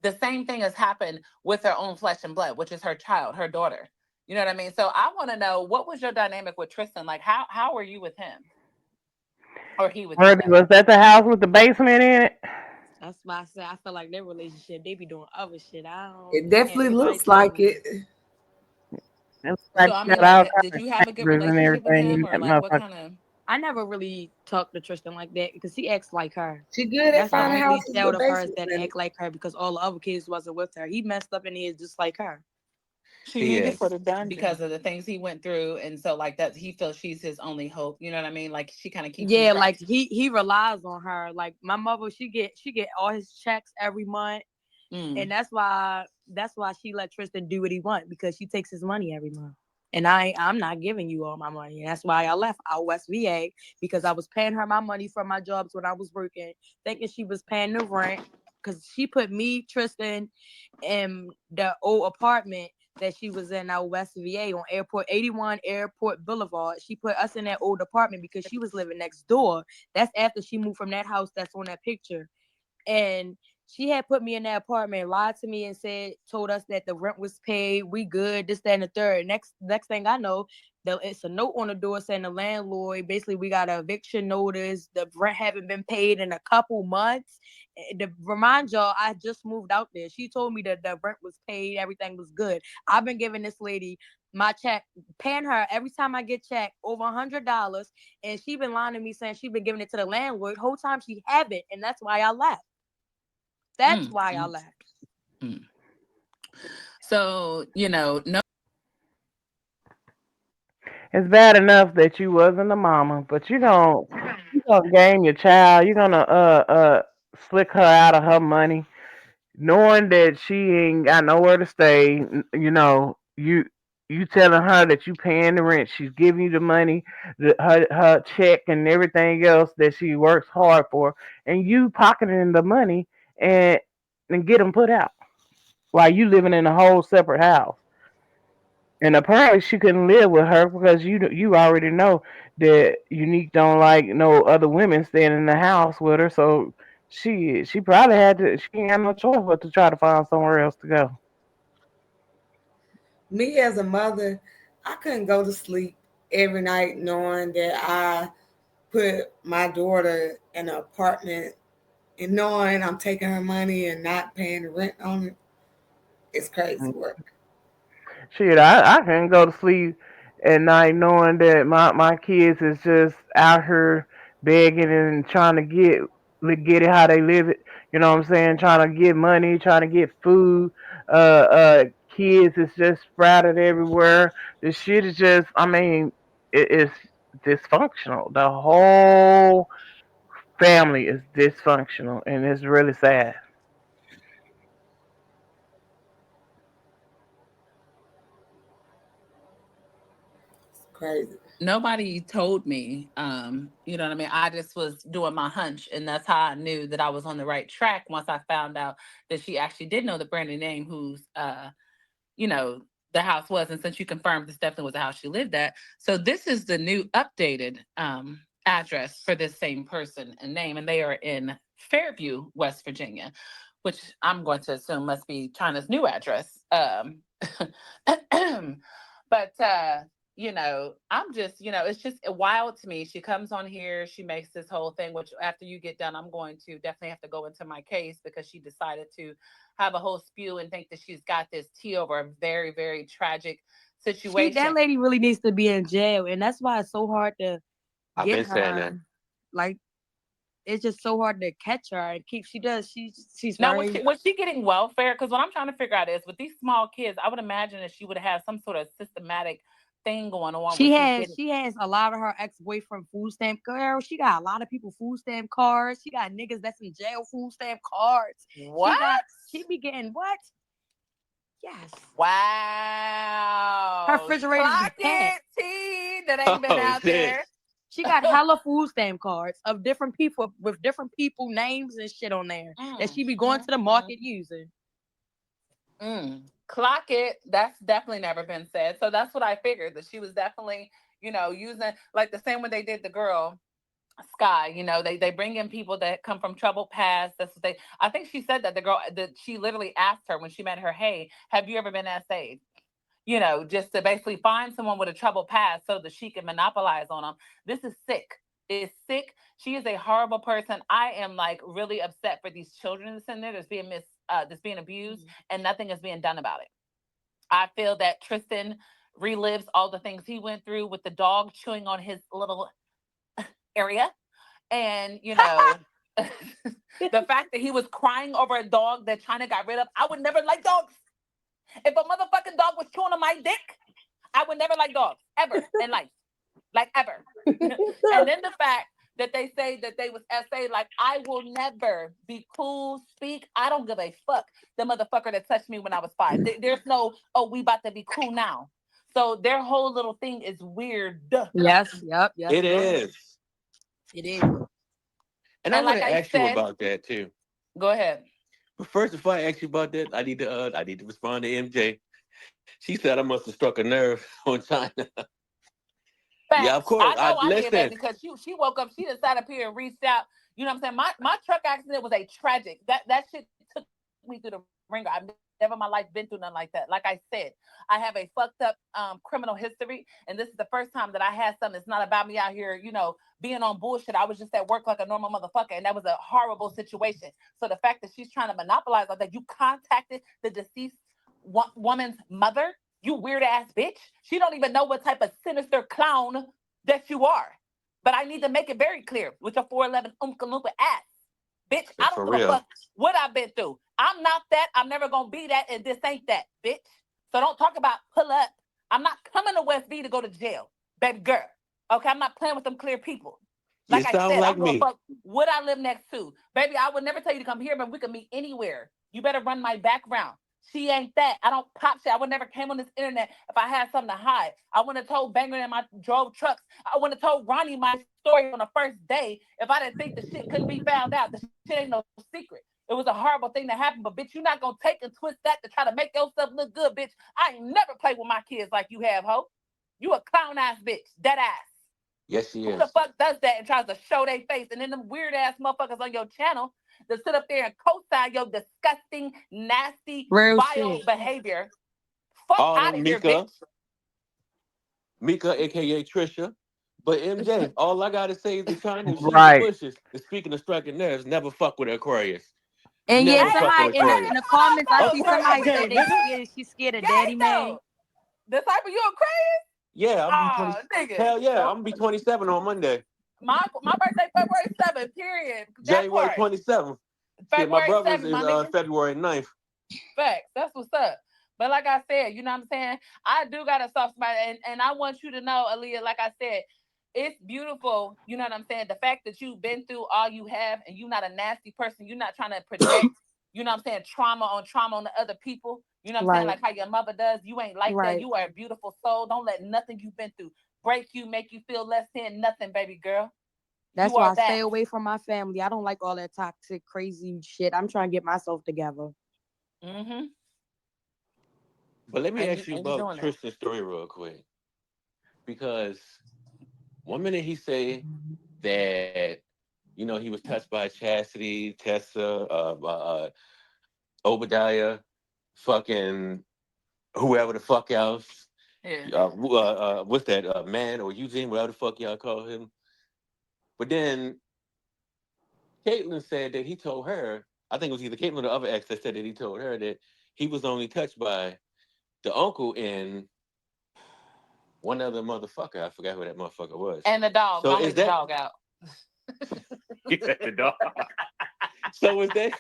the same thing has happened with her own flesh and blood, which is her child, her daughter. You know what I mean? So I want to know what was your dynamic with Tristan? Like how were you with him or he with you? Herbie, was that the house with the basement in it? That's why I said I feel like their relationship, they be doing other shit. It I can't definitely be looks like like them. it. It looked like So I he mean, got all like, kind did of you have a good cameras and relationship with everything him, in or that like what motherfucker. kind of? I never really talked to Tristan like that because he acts like her. She good at That's the finding Okay. only houses child with of hers basements that in it. act like her because all the other kids wasn't with her. He messed up and he is just like her. She He needed for is. the dungeon. Because of the things he went through, and so like that he feels she's his only hope. You know what I mean? Like she kind of keeps him Yeah, trapped. like he relies on her. Like my mother, she get all his checks every month. And Mm. that's why she let Tristan do what he want, because she takes his money every month. And I'm not giving you all my money. And that's why I left out West VA, because I was paying her my money from my jobs when I was working, thinking she was paying the rent. Because she put me, Tristan, in the old apartment that she was in out West VA on Airport 81 Airport Boulevard. She put us in that old apartment because she was living next door. That's after she moved from that house that's on that picture. And she had put me in that apartment, lied to me, and told us that the rent was paid, we good, this, that, and the third. Next thing I know, it's a note on the door saying the landlord, basically, we got an eviction notice. The rent haven't been paid in a couple months. To remind y'all, I just moved out there. She told me that the rent was paid, everything was good. I've been giving this lady my check, paying her every time I get checked over $100, and she been lying to me saying she been giving it to the landlord. Whole time she haven't, and that's why I left. That's Mm. why I Mm. left. Mm. So, no. It's bad enough that you wasn't a mama, but you gonna game your child. You're gonna slick her out of her money, knowing that she ain't got nowhere to stay. You telling her that you paying the rent. She's giving you the money, her check and everything else that she works hard for, and you pocketing the money and get them put out while you living in a whole separate house. And apparently she couldn't live with her because you already know that Unique don't like no other women staying in the house with her. So she probably had to. She ain't got no choice but to try to find somewhere else to go. Me as a mother, I couldn't go to sleep every night knowing that I put my daughter in an apartment and knowing I'm taking her money and not paying the rent on it. It's crazy work. Shit, I can't go to sleep at night knowing that my kids is just out here begging and trying to get it how they live it. You know what I'm saying? Trying to get money, trying to get food. Kids is just sprouted everywhere. The shit is just, I mean, it's dysfunctional. The whole family is dysfunctional, and it's really sad. It's crazy. Nobody told me. You know what I mean? I just was doing my hunch, and that's how I knew that I was on the right track once I found out that she actually did know the branded name whose you know, the house was. And since you confirmed this definitely was the house she lived at. So this is the new updated address for this same person and name, and they are in Fairview, West Virginia, which I'm going to assume must be China's new address. But I'm just, it's just wild to me. She comes on here, she makes this whole thing, which after you get done, I'm going to definitely have to go into my case because she decided to have a whole spew and think that she's got this tea over a very, very tragic That situation. lady really needs to be in jail, and that's why it's so hard to I've get been saying that. her. Like, it's just so hard to catch her and keep. She does. She's Now, very. was she getting welfare? Because what I'm trying to figure out is with these small kids, I would imagine that she would have some sort of systematic thing going on where She she's has getting she has a lot of her ex boyfriend food stamp girl. She got a lot of people food stamp cards. She got niggas that's in jail food stamp cards. what? She be getting what? Yes. Her Wow. refrigerators is Clock packed. it, T that ain't been Oh out shit. there. She got hella food stamp cards of different people with different people names and shit on there that Mm, she be going to mhm, the mhm. market using. Clock it. That's definitely never been said. So that's what I figured that she was definitely, using like the same way they did the girl Sky. They bring in people that come from troubled past. That's what they. I think she said that the girl that she literally asked her when she met her, "Hey, have you ever been essayed?" Just to basically find someone with a troubled past so that she can monopolize on them. This is sick. It's sick. She is a horrible person. I am like really upset for these children that's in there that's being abused and nothing is being done about it. I feel that Tristan relives all the things he went through with the dog chewing on his little area. And, the fact that he was crying over a dog that China got rid of. I would never like dogs. If a motherfucking dog was chewing on my dick, I would never like dogs ever in life, like ever. And then the fact that they say that they was SA. Like, I will never be cool, speak. I don't give a fuck. The motherfucker that touched me when I was 5. There's no, oh, we about to be cool now. So their whole little thing is weird. Yes, yep, yes, It it is. is. It is. And I And want like to I ask you said, about that too. go ahead. But first, before I ask you about that, I need to respond to MJ. She said I must have struck a nerve on China. Yeah, of Facts. course. I I know I did, listen. baby, because she woke up, she just sat up here and reached out. You know what I'm saying? My truck accident was a tragic. That shit took me through the ringer. I've never in my life been through nothing like that. Like I said, I have a fucked up criminal history, and this is the first time that I had something that's not about me out here, being on bullshit. I was just at work like a normal motherfucker, and that was a horrible situation. So the fact that she's trying to monopolize like that, you contacted the deceased woman's mother, you weird ass bitch. She don't even know what type of sinister clown that you are. But I need to make it very clear with your 411 Oompa Loompa ass. Bitch, I don't For give a real. fuck what I've been through. I'm not that. I'm never going to be that. And this ain't that, bitch. So don't talk about pull up. I'm not coming to West V to go to jail, baby girl. Okay, I'm not playing with them clear people. You Like I sound said, I like don't give a me. fuck what I live next to. Baby, I would never tell you to come here, but we can meet anywhere. You better run my background. She ain't that. I don't pop shit. I would never came on this internet if I had something to hide. I wouldn't have told Banger and my drove trucks. I wouldn't have told Ronnie my story on the first day if I didn't think the shit couldn't be found out. The shit ain't no secret. It was a horrible thing that happened, but bitch, you're not gonna take and twist that to try to make yourself look good, bitch. I ain't never played with my kids like you have, ho. You a clown ass bitch, dead ass. Yes, she Who the is. fuck does that and tries to show their face? And then them weird ass motherfuckers on your channel that sit up there and co-sign your disgusting, nasty, Real vile shit. behavior. Fuck All out them of here, bitch. Mika, aka Trisha. But MJ, all I gotta say is the China shoot in the Right. bushes. And speaking of striking nerves, never fuck with Aquarius. And yeah, Never Hey, fuck with somebody in Aquarius. the Aquarius, what comments, I up, though? see Aquarius somebody said gang, they nigga. scared. She's scared of Gang, Daddy though. Man. Disciple, you Aquarius? Yeah, I'm be 20. Oh, nigga. Hell yeah, So I'm gonna be 27 on Monday. my birthday February 7th, period. That January part. 27th. Shit, my February brother's 7th, is my nigga. February 9th. Facts. That's what's up. But like I said, you know what I'm saying? I do got a soft spot. And I want you to know, Aaliyah, like I said, it's beautiful. You know what I'm saying? The fact that you've been through all you have and you're not a nasty person, you're not trying to project, you know what I'm saying, trauma on the other people. You know what I'm saying? Right, Like how your mother does. You ain't like that. right. You are a beautiful soul. Don't let nothing you've been through break you, make you feel less than nothing, baby girl. That's You why are I that. stay away from my family. I don't like all that toxic, crazy shit. I'm trying to get myself together. Mm-hmm. But let me ask you And you about doing that. Tristan's story real quick. Because one minute he say that, he was touched by Chastity, Tessa, Obadiah, fucking whoever the fuck else. Yeah. What's that, man or Eugene, whatever the fuck y'all call him. But then Caitlyn said that he told her, I think it was either Caitlyn or the other ex that said that he told her that he was only touched by the uncle and one other motherfucker. I forgot who that motherfucker was. And the dog. So Don't is leave the that dog out. the dog? So is that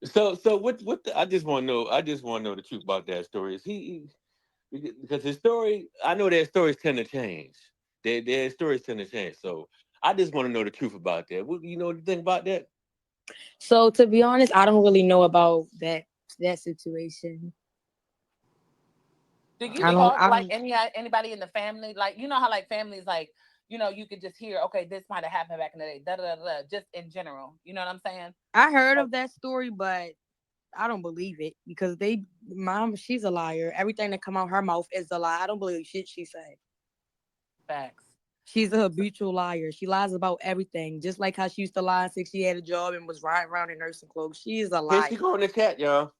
so what I just want to know, the truth about that story. Is because his story, I know their stories tend to change. Their stories tend to change. So I just want to know the truth about that. What you know anything about that? So to be honest, I don't really know about that situation. Do you I Okay. don't. talk I like don't. anybody in the family? Like you know how like families like you could just hear okay this might have happened back in the day da da da da just in general. You know what I'm saying? I heard Like of that story, but I don't believe it because mom, she's a liar. Everything that come out her mouth is a lie. I don't believe shit she said. facts. She's a So, habitual liar. She lies about everything, just like how she used to lie and say she had a job and was riding around in nursing clothes. She is a Here she liar. go in the chat, y'all.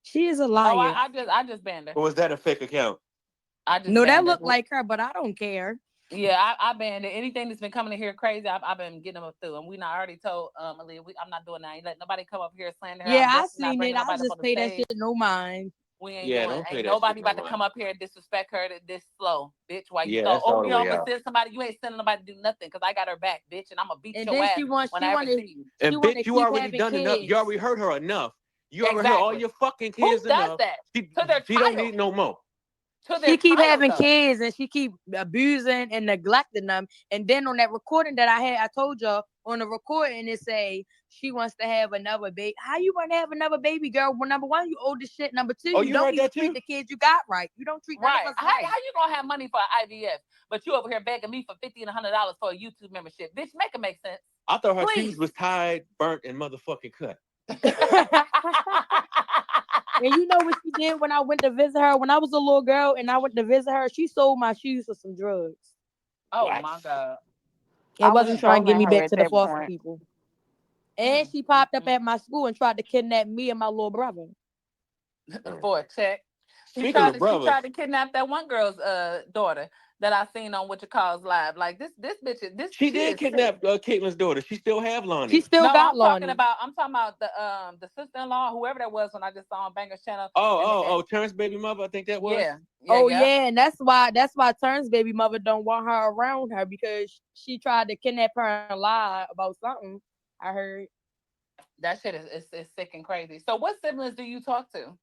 She is a oh liar. I just banned her. Or was that a fake account? I just No, that banned her. looked like her, but I don't care. Yeah, I banned it. Anything that's been coming in here crazy, I've been getting them through. And I already told Aaliyah, I'm not doing that. I ain't let nobody come up here slander her. Yeah, I'm I definitely not seen it. bringing I nobody up on just the pay that stage. shit no mind. We ain't Yeah, doing. don't pay Ain't that shit nobody no about to mind. come up here and disrespect her this slow, bitch. Why you Yeah, thought, that's oh, all the you way always out. send somebody? You ain't sending nobody to do nothing because I got her back, bitch, and I'm gonna beat And your then ass when she I ever wanted see you. she And wanted bitch, to you keep already having done enough. You kids. already hurt her enough. You already hurt all Exactly. your fucking Who kids does enough. that She to their she don't child? need no more. to their She keep child having though. kids and she keep abusing and neglecting them. And then on that recording that I had, I told y'all on the recording it say she wants to have another baby. How you want to have another baby, girl? Well, number one, you old as shit. Number two, Oh, you you don't heard even that treat too? the kids you got right. You don't treat none of Right. us How right. you gonna have money for IVF, but you over here begging me for $50 and $100 for a YouTube membership? Bitch, make it make sense. I thought her tubes Please. was tied, burnt, and motherfucking cut. And you know what she did when I went to visit her? When I was a little girl and I went to visit her, she sold my shoes for some drugs. Oh What? my God. It I was wasn't trying to get trolling me her back at to the that foster point. people. And Mm, she mm, popped up mm. at my school and tried to kidnap me and my little brother. For a check. Speaking of She brothers, tried to kidnap that one girl's daughter that I seen on what you calls live. Like this bitch this she she did is sick. kidnap Caitlin's daughter. She still have She Lonnie. still No, got Lonnie. I'm talking about the sister-in-law, whoever that was when I just saw on Banger's channel. Oh, Terrence baby mother. I think that was. Yeah, yeah, Oh yeah. yeah, and that's why Turn's baby mother don't want her around her because she tried to kidnap her and lie about something. I heard. That shit is sick and crazy. So what siblings do you talk to?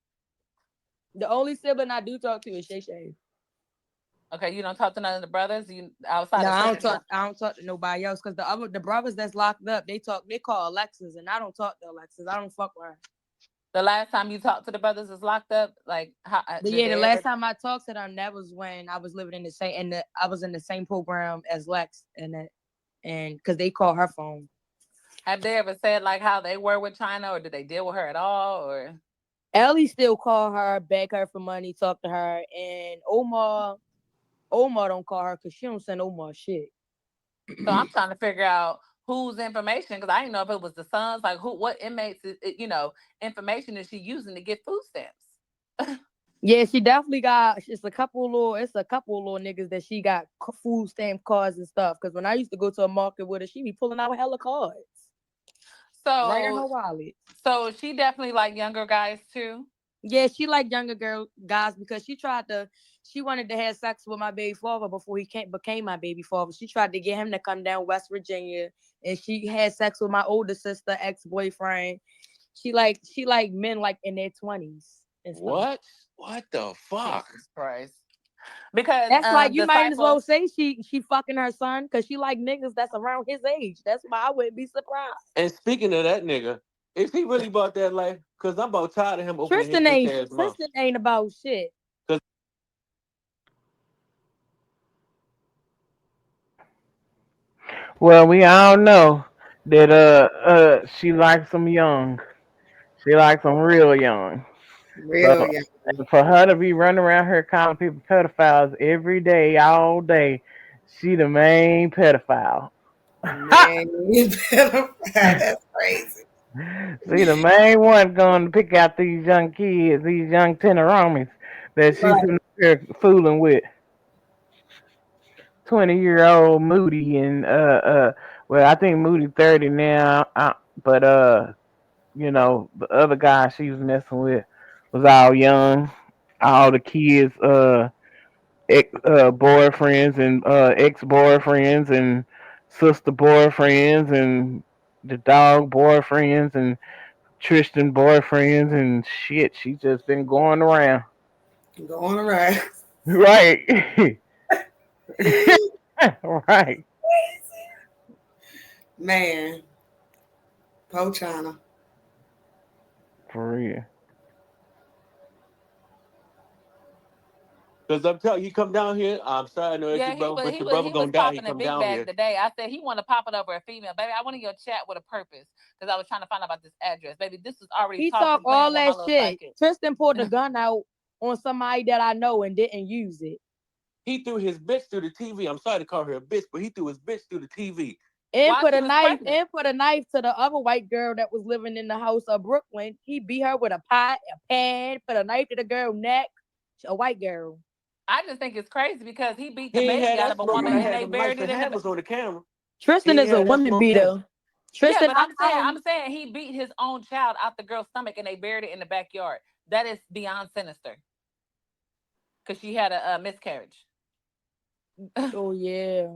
The only sibling I do talk to is Shay Shay. Okay, you don't talk to none of the brothers, you outside No, of I don't sisters. talk. I don't talk to nobody else because the brothers that's locked up, they talk. They call Alexis, and I don't talk to Alexis. I don't fuck with her. The last time you talked to the brothers is locked up. Like, how But did yeah, the they last ever time I talked to them, that was when I was living in the same I was in the same program as Lex, and because they call her phone. have they ever said like how they were with China, or did they deal with her at all? Or Ellie still call her, beg her for money, talk to her, and Omar don't call her because she don't send Omar shit. so I'm trying to figure out whose information, because I didn't know if it was the sons, like what inmates information is she using to get food stamps? Yeah, she definitely got. It's a couple little niggas that she got food stamp cards and stuff. Because when I used to go to a market with her, she be pulling out hella cards right in So her wallet. she definitely like younger guys too. Yeah, she like younger girl guys because she wanted to have sex with my baby father before became my baby father. She tried to get him to come down West Virginia, and she had sex with my older sister ex boyfriend. She like men like in their 20s and stuff. What? What the fuck? Jesus Christ. Because That's like you might as well disciple. say she fucking her son because she like niggas that's around his age. That's why I wouldn't be surprised. And speaking of that nigga, if he really bought that life, cause I'm about tired of him opening his bitch ass mouth. Tristan ain't about shit. Cause Well, we all know that she likes them young. She likes them real young. So Real young. and for her to be running around here calling people pedophiles every day, all day, she the main pedophile. Man, you better. That's crazy. She the main one going to pick out these young kids, these young teneramis that she's Right. sitting here fooling with. 20-year-old Moody and well, I think Moody 30 now, but the other guy she was messing with was all young. All the kids boyfriends and ex boyfriends and sister boyfriends and the dog boyfriends and Tristan boyfriends and shit. She just been going around. Going around. Right. Right. Man, po China. For real. Cause I'm telling you, he come down here. I'm sorry, I know it's Yeah, your brother, but your he brother was gonna die. He popping a come big down bag here. today. I said he want to pop it over a female. Baby, I wanted your chat with a purpose because I was trying to find out about this address. Baby, this was already He talk talking, all playing with my that little shit. psychic. Tristan pulled the gun out on somebody that I know and didn't use it. He threw his bitch through the TV. I'm sorry to call her a bitch, but he threw his bitch through the TV. And While put she a was knife pregnant. and put a knife to the other white girl that was living in the house of Brooklyn. He beat her with a pot, a pan, put a knife to the girl neck. A white girl. I just think it's crazy because he beat He the ain't baby had out that of a smoke when woman I and had they them lights buried it and in the. hammers on the camera. He Tristan ain't is a had that woman smoke then. beater. Yeah, Tristan, but I don't. I'm saying he beat his own child out the girl's stomach and they buried it in the backyard. That is beyond sinister because she had a miscarriage. Oh yeah,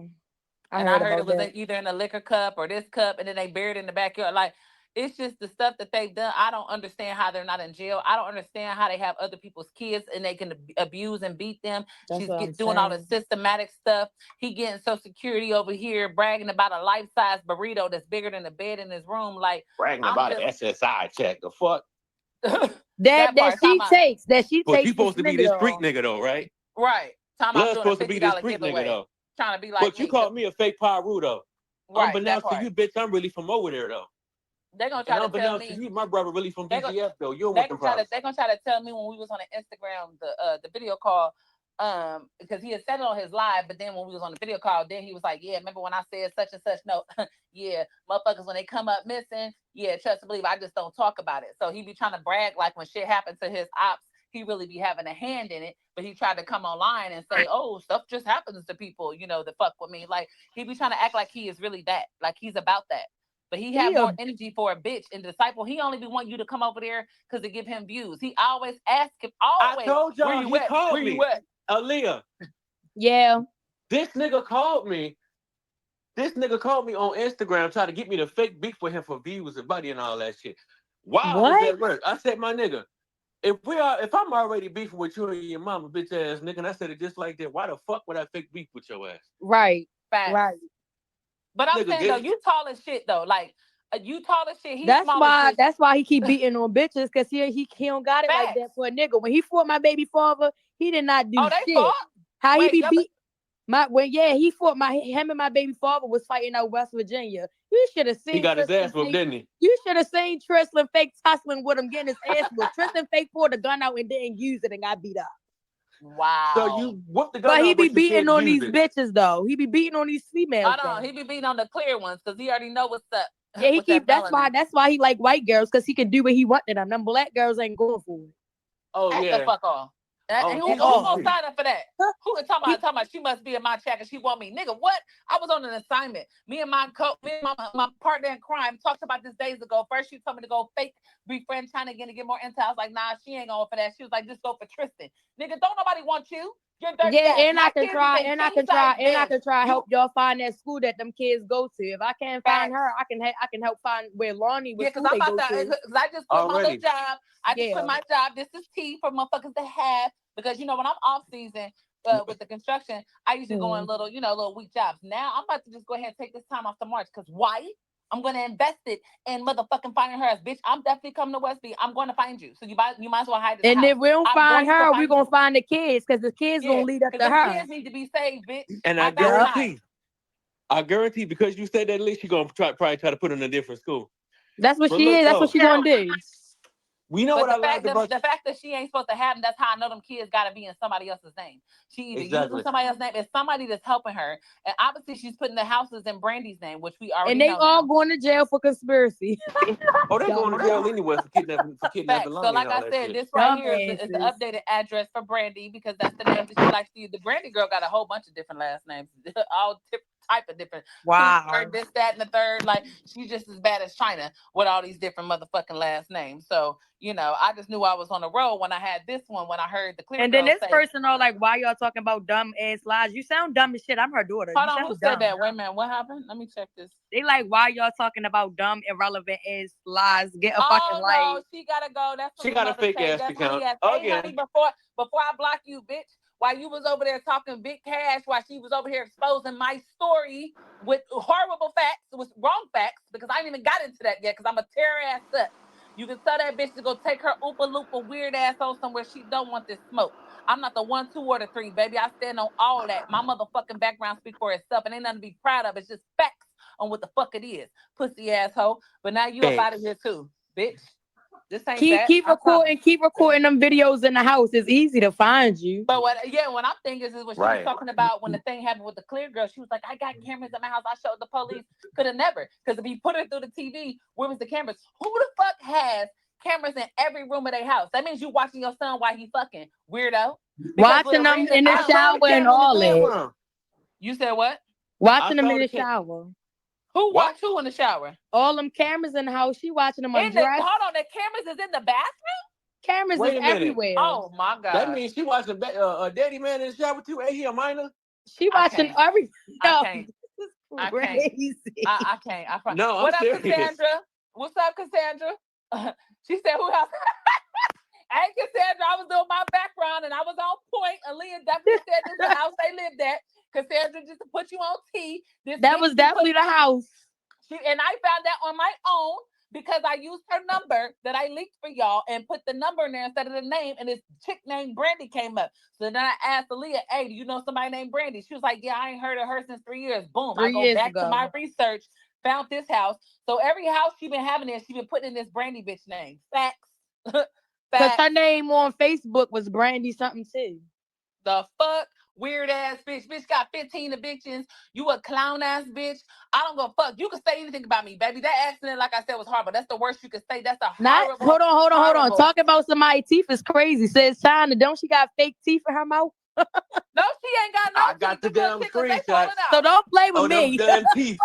I And I heard heard it about was that. either in a liquor cup or this cup, and then they buried it in the backyard. Like It's just the stuff that they've done. I don't understand how they're not in jail. I don't understand how they have other people's kids and they can abuse and beat them. That's She's what I'm doing all the saying. systematic stuff. He getting Social Security over here, bragging about a life-size burrito that's bigger than the bed in his room. Like, Bragging I'm about just an SSI check. The fuck? that part. Talking about That she But you takes this supposed to be nigga this street though. nigga though, right? right. Talking about Blood's doing a supposed to be this $50 street nigga giveaway. though. Trying to be like But you me. called me a fake Pyru though. Right. That Unbeknownst to part. you, bitch, I'm really from over there though. They're gonna And try to tell unbeknownst to me you, my brother really from they go BGF though. You don't they want them gonna try to problems. they gonna try to tell me when we was on the Instagram the video call because he had said it on his live, but then when we was on the video call, then he was like, yeah, remember when I said such and such? No, yeah, motherfuckers when they come up missing, yeah, trust and believe, I just don't talk about it. So he be trying to brag like when shit happened to his ops, he really be having a hand in it, but he tried to come online and say, oh, stuff just happens to people, that fuck with me. Like he be trying to act like he is really that, like he's about that. But he He have a more energy for a bitch and disciple. He only be want you to come over there because it give him views. He always ask him, I always, told where y'all you he at? Where called you me. at? Aaliyah, yeah. this nigga called me. This nigga called me on Instagram trying to get me to fake beef with him for views and money and all that shit. While I was What? at work, I said, my nigga, if I'm already beefing with you and your mama, bitch ass nigga, and I said it just like that, why the fuck would I fake beef with your ass? Right. Facts. Right. But I'm Nigga saying though, gay. you tall as shit though. Like you tall as shit. He's That's small as why shit. that's why he keep beating on bitches because he don't got it like that Facts. for a nigga. When he fought my baby father, he did not do Oh, they shit. fought. How he Wait, be yeah, beat he fought him and my baby father was fighting out West Virginia. You should have He seen got his ass Tristan whooped, fake. didn't he? You should have seen Tristan fake tussling with him getting his ass whooped. Tristan fake pulled the gun out and didn't use it and got beat up. So wow. you whooped the gun But he out, be but you beating didn't on use these it. bitches though. He be beating on these females Hold on, though. he be beating on the clear ones because he already know what's up Yeah, he with that keep. melanin. That's why he like white girls because he can do what he want to them. Them black girls ain't going for it Oh At the yeah. fuck off. And Oh who at T who T all. gonna T. sign up for that? Who is talking He, about she must be in my chat and she want me? Nigga, what? I was on an assignment. Me and my partner in crime talked about this days ago. First she told me to go fake befriend China again to get more intel. I was like, nah, she ain't going for that. She was like, just go for Tristan. Nigga, don't nobody want you. You're dirty yeah, ass. My kids is in king size I beds. can try You help y'all find that school that them kids go to. If I can't find facts. her, I can help find where Lonnie what Yeah, because school I'm they about go to, to. because I just quit my little Already. job. I just quit Yeah, my job. This is tea for motherfuckers to have. Because, when I'm off season with the construction, I usually go in mm. little week jobs. Now I'm about to just go ahead and take this time off to March. Because why? I'm going to invest it in motherfucking finding her as bitch. I'm definitely coming to West Beach. I'm going to find you. So you might as well hide at the And house. if we don't I'm find going to her, we find gonna you. find the kids because the kids Yeah. gonna lead up Because to them her. kids need to be saved, bitch. And I got Yep. time. I guarantee because you said that at least you're gonna probably try to put her in a different school. That's what But she look is. That's what though, she gonna do. we know But what the I fact liked that about the fact that she ain't supposed to have them, that's how I know them kids gotta be in somebody else's name. She either using exactly. somebody else's name, it's somebody that's helping her. And obviously she's putting the houses in Brandy's name, which we And already they know all now. going to jail for conspiracy. Oh, they going to Dumb, jail anyway for kidnapping Facts. So Lonnie and like all I that said, shit. this right here is the dumbasses. updated address for Brandy because that's the name that she likes to use. The Brandy girl got a whole bunch of different last names, all type of different Cooper, Wow. this, that, and the third. Like she's just as bad as China with all these different motherfucking last names. So I just knew I was on the road when I had this one. When I heard the clear And then girl this say, person all like, why y'all talking about dumb ass lies? You sound dumb as shit. I'm her daughter. "Hold You on, who sound said dumb. that? Wait a minute, what happened? Let me check this." They like, why y'all talking about dumb, irrelevant ass lies? Get a fucking Oh life. no, she gotta go. That's She from got a another fake page. ass That's honey account ass. Hey honey, again. before I block you, bitch, while you was over there talking big cash, while she was over here exposing my story with horrible facts, with wrong facts, because I ain't even got into that yet, because I'm a tear her ass up. You can tell that bitch to go take her oopa loopa weird ass on somewhere she don't want this smoke. I'm not the 1, 2, or the 3, baby. I stand on all that. My motherfucking background speak for itself, and ain't nothing to be proud of. It's just facts on what the fuck it is, pussy asshole. But now you up out of here Thanks. too, bitch. This ain't that. Keep I promise. recording them videos in the house. It's easy to find you. But what I'm thinking is what she was Right. talking about when the thing happened with the clear girl. She was like, I got cameras at my house. I showed the police. Could have never. Because if you put it through the TV, where was the cameras? Who the fuck has cameras in every room of their house? That means you watching your son while he fucking weirdo. Because with Watching a them ring in the I attachment, saw the shower and camera in the all that. bedroom. you said what? I Watching them saw in the the cam. shower. Who What? watch who in the shower? All them cameras in the house. She watching them In the undress. hold on, the cameras is in the bathroom. Cameras is Wait a minute. everywhere. Oh my That god, means she watching a daddy man in the shower too. Ain't he a minor? She I watching can't, every. I No, can't, this is I can't, crazy. I can't. No, I'm What up, serious. Cassandra? What's up, Cassandra? She said, who else? Hey, Cassandra, I was doing my background and I was on point. Aaliyah definitely said this is the house they lived at. Cassandra, just to put you on T. This That bitch was she put definitely the house. and I found that on my own because I used her number that I leaked for y'all and put the number in there instead of the name, and this chick named Brandy came up. So then I asked Aaliyah, "Hey, do you know somebody named Brandy?" She was like, "Yeah, I ain't heard of her since 3 years." Boom! I Three go years back to ago. my research, found this house. So every house she been having there, she been putting in this Brandy bitch name. Facts, Because her facts. name on Facebook was Brandy something too. The fuck? Weird ass bitch. Bitch got 15 evictions. You a clown ass bitch. I don't go fuck. You can say anything about me, baby. That accident, like I said, was horrible. That's the worst you could say. That's a Not horrible, hold on. horrible. Talking about somebody's teeth is crazy. Says China, don't she got fake teeth in her mouth? No, she ain't got no I got teeth. the Them little damn tickles, they falling screenshots. So out. don't play with Oh, them me. damn teeth.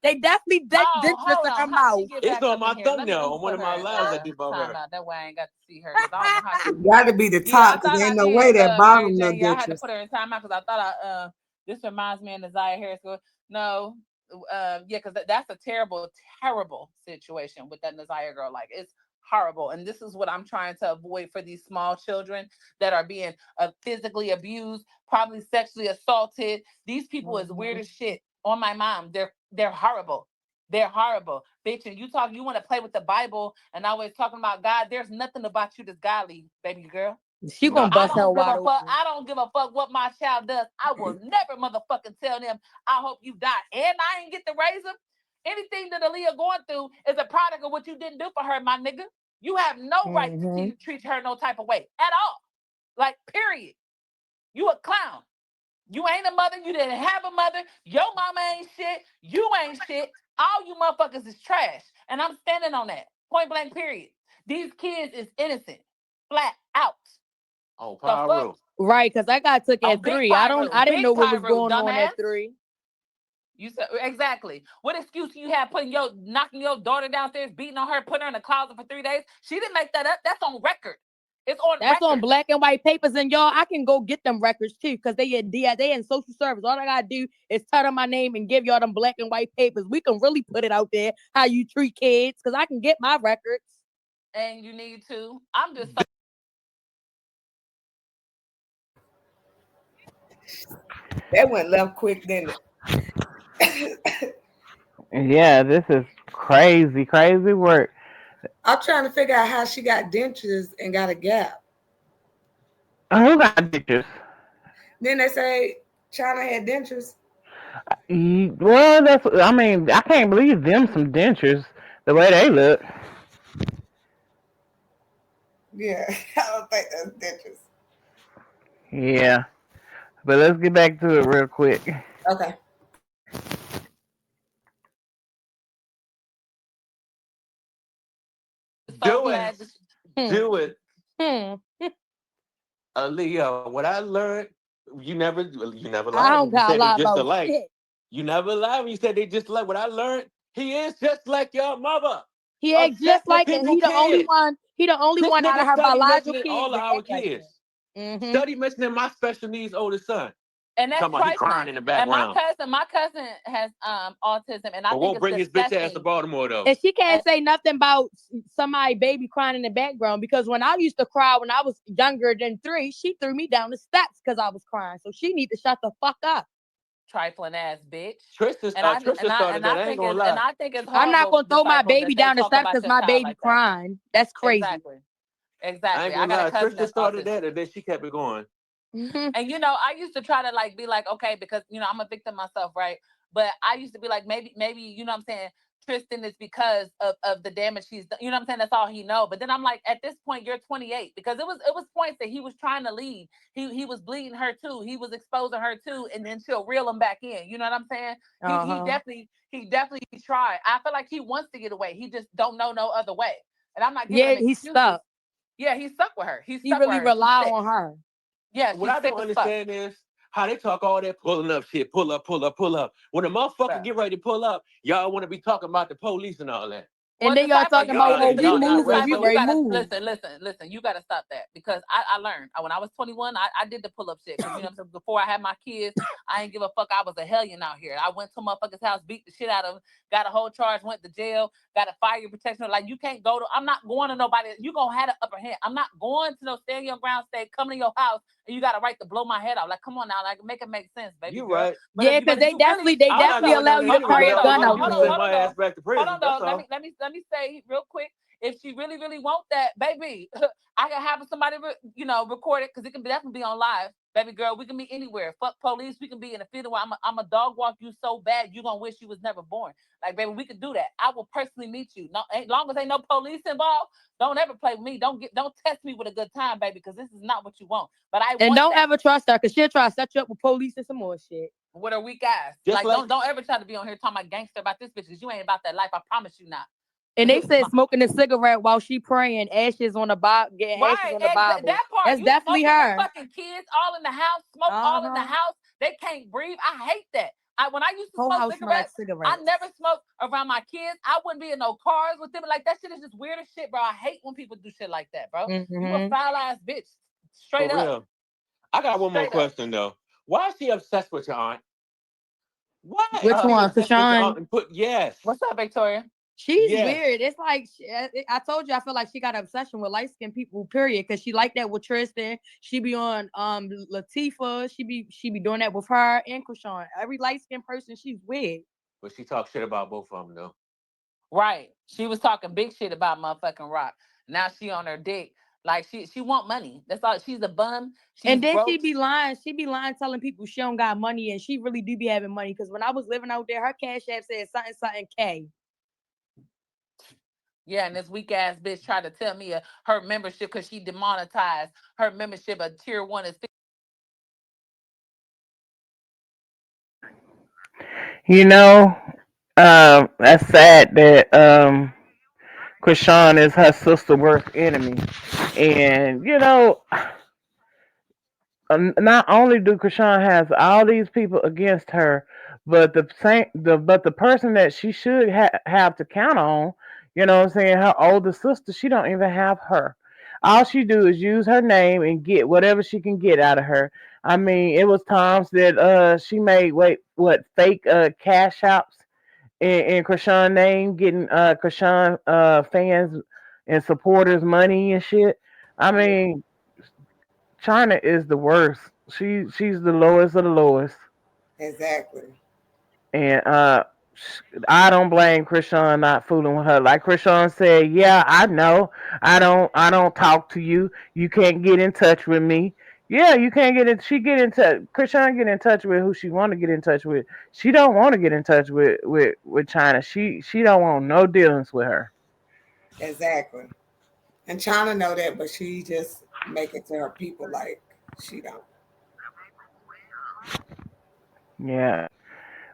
They definitely Oh, dentures hold in her on. How she mouth. get It's back on up in my here? thumbnail Let me on one put of my her in lives I did about time her. out. That way I ain't got to see her because I don't know how she. Got to be the Yeah, I top because thought I ain't no way did, that Mary bottom no Jane. Yeah, I had to ditches. put her in timeout because I thought this reminds me of Nasiah Harris. No, yeah, because that's a terrible, terrible situation with that Nasiah girl. Like it's horrible, and this is what I'm trying to avoid for these small children that are being physically abused, probably sexually assaulted. These people is weird Mhm. as shit. On my mom, they're horrible. They're horrible, bitch. And you want to play with the Bible and always talking about God. There's nothing about you that's godly, baby girl. She gonna I bust Nothing. her don't give wide a fuck. open. I don't give a fuck what my child does. I will never motherfucking tell them I hope you die. And I ain't get to raise them. Anything that Aaliyah going through is a product of what you didn't do for her, my nigga. You have no right to Hmm. treat her no type of way at all. Like, period. You a clown. You ain't a mother. You didn't have a mother. Your mama ain't shit. You ain't shit. All you motherfuckers is trash. And I'm standing on that. Point blank, period. These kids is innocent. Flat out. Oh, The fuck? Pyro. Right, because I got took On at Big 3. Pyro. I didn't know Big what was Pyro, going on dumbass. at 3. You said exactly. What excuse you have putting your knocking your daughter downstairs, beating on her, putting her in the closet for 3 days? She didn't make that up. That's on record. It's on That's on record. black and white papers, and y'all, I can go get them records too, because they in social service. All I gotta do is tell them my name and give y'all them black and white papers. We can really put it out there how you treat kids, because I can get my records. And you need to. I'm just so That went left quick, didn't it? Yeah, this is crazy, crazy work. I'm trying to figure out how she got dentures and got a gap. Who got ditches? Then they say China had dentures. Well, that's. I mean, I can't believe them some dentures the way they look. Yeah, I don't think that's dentures. Yeah, but let's get back to it real quick. Okay. Do it. glad. Hmm. Do it. Hmm. Aaliyah, what I learned, you never I lied don't when you gotta said they lie just about alike. shit. You never lied when you said they just alike. What I learned, he is just like your mother. He acts just Obsessed with like it. people kids. He the only This one out of nigga her study biological mentioning kids all of that our act like kids. that. Mm-hmm. Study mentioning my special needs oldest son. And that's Talking about he crying trifling. in the And background. my cousin has autism, and I But think won't it's bring his bitch ass to disgusting. Baltimore though. And she And can't say nothing about somebody baby crying in the background, because when I used to cry when I was younger than 3, she threw me down the steps because I was crying. So she need to shut the fuck up. trifling ass bitch. Trisha started that. I ain't gonna lie. I think it's I'm not horrible, gonna throw my disciple, that baby they down the talk steps about because your my child baby like that. crying. That's crazy. Exactly. I Exactly. ain't I gonna got a lie. cousin Trisha that's started autistic. that and then she kept it going. Mhm. And I used to try to like be like, okay, because I'm a victim myself, right? But I used to be like, maybe, what I'm saying, Tristan is because of the damage he's done. You know what I'm saying? That's all he know. But then I'm like, at this point, you're 28. Because it was points that he was trying to leave. He was bleeding her too. He was exposing her too, and then she'll reel him back in. You know what I'm saying? Uh-huh. He definitely tried. I feel like he wants to get away. He just don't know no other way. And I'm not giving Yeah, him he's excuses. stuck. Yeah, he's stuck with her. He's He stuck with really her, and she's rely sick. on her. Yeah, What she's I sick don't as fuck. understand is how they talk all that pulling up shit, pull up, pull up, pull up. When the motherfucker Bruh. get ready to pull up, y'all want to be talking about the police and all that. And Well, then y'all disciple, talking you about, need Y'all to oh, ain't we y'all not moving, ready we disciple. for You ready it. to gotta move. listen. You gotta stop that because I learned when I was 21. I did the pull up shit because you know what I'm saying. Before I had my kids, I ain't give a fuck. I was a hellion out here. I went to motherfuckers' house, beat the shit out of them, got a whole charge, went to jail, got a fire protection. Like you can't go to. I'm not going to nobody. You gonna have the upper hand. I'm not going to no stand your ground state, coming to your house, and you got a right to blow my head off. Like, come on now, like make sense, baby You girl. right. Yeah, But because if they you really definitely they I'm not definitely going allow down you there to anyway. carry a Y'all gun want out me to there. send my ass back to hold on prison. That's though. all. Let me say real quick. If she really want that, baby, I can have somebody record it because it can definitely be on live. Baby girl, we can be anywhere. Fuck police. We can be in a field where I'm a dog walk you so bad you gonna wish you was never born. Like baby, we could do that. I will personally meet you. No, as long as ain't no police involved, don't ever play with me. Don't test me with a good time, baby, because this is not what you want. But I And want don't that ever trust her because she'll try to set you up with police and some more shit. with her weak ass. Just Like like don't ever try to be on here talking about gangster about this bitch because you ain't about that life. I promise you not. And they said smoking a cigarette while she praying, ashes on the Bible, getting ashes Right, on the Bible. that part. That's You definitely smoking with her. fucking kids all in the house, smoke all in the Uh-huh. house. They can't breathe. I hate that. When I used to Whole smoke house smell like cigarettes, I cigarettes. never smoked around my kids. I wouldn't be in no cars with them. Like that shit is just weird as shit, bro. I hate when people do shit like that, bro. You a Mm-hmm. foul ass bitch, straight for up, real. I got one more straight up. question though. Why is she obsessed with your aunt? Why is Which Uh, she one? obsessed with your Krishan? aunt? And put yes, what's up, Victoria? She's yes. weird. It's like I told you, I feel like she got an obsession with light skinned people. Period. Because she like that with Tristan. She be on Latifah. She be doing that with her and Krishan. Every light skinned person, she's weird. But she talks shit about both of them though. Right. She was talking big shit about motherfucking Rock. Now she on her dick. Like she want money. That's all. She's a bum. She's And then she broke. be lying. She be lying, telling people she don't got money, and she really do be having money. Because when I was living out there, her cash app said something something K. Yeah, and this weak ass bitch tried to tell me her membership because she demonetized her membership. A tier one is You know, that's sad that Krishan is her sister worst enemy. And not only do Krishan has all these people against her, but the person that she should have to count on, what I'm saying, her older sister, she don't even have her. All she do is use her name and get whatever she can get out of her. I mean, it was times that she made fake cash apps in Krishan name, getting Krishan fans and supporters money and shit. I mean, China is the worst. She's the lowest of the lowest, Exactly. and I don't blame Krishan not fooling with her. Like Krishan said, yeah, I know. I don't talk to you. You can't get in touch with me. Yeah, you can't get in. She get in touch. Krishan get in touch with who she want to get in touch with. She don't want to get in touch with China. She don't want no dealings with her. Exactly. And China know that, but she just make it to her people like she don't. Yeah,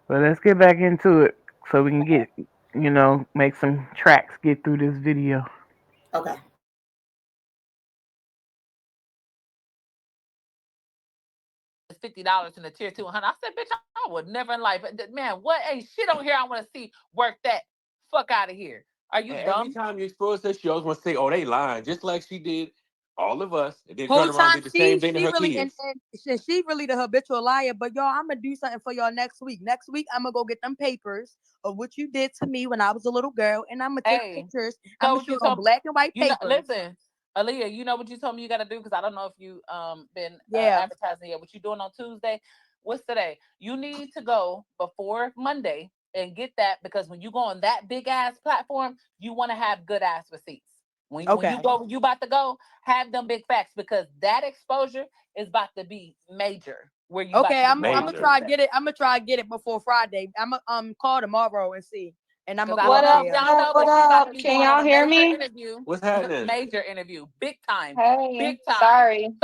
but let's get back into it so we can make some tracks get through this video. Okay. $50 in the tier 200. I said, bitch, I would never in life. Man, what ain't shit on here I want to see work that. Fuck out of here. Are you And every dumb? time you expose her, she always want to say, "Oh, they lying," just like she did all of us, and then turn Whole around and time did the she same thing to she her really kids. and she really the habitual liar. But y'all, I'm gonna do something for y'all next week. Next week, I'm gonna go get them papers of what you did to me when I was a little girl, and I'm gonna take Hey, pictures. I'm know gonna what show you it on told black and white papers. listen, Aaliyah, you know what you told me you got to do because I don't know if you been Yeah. advertising yet. What you doing on Tuesday? What's today? You need to go before Monday and get that because when you go on that big ass platform, you want to have good ass receipts. Okay. When you about to go, have them big facts because that exposure is about to be major. Where you about Okay. to be I'm going on gonna Major. try to Tuesday? get it. I'm gonna try to get it before Friday. I'm gonna call tomorrow and see, and I'm Because gonna I go don't What up know up? if What there. y'all up? know, What but she about to up? be Can going on y'all a hear major me? interview, What's happening? major interview, big time, Hey, big time. sorry.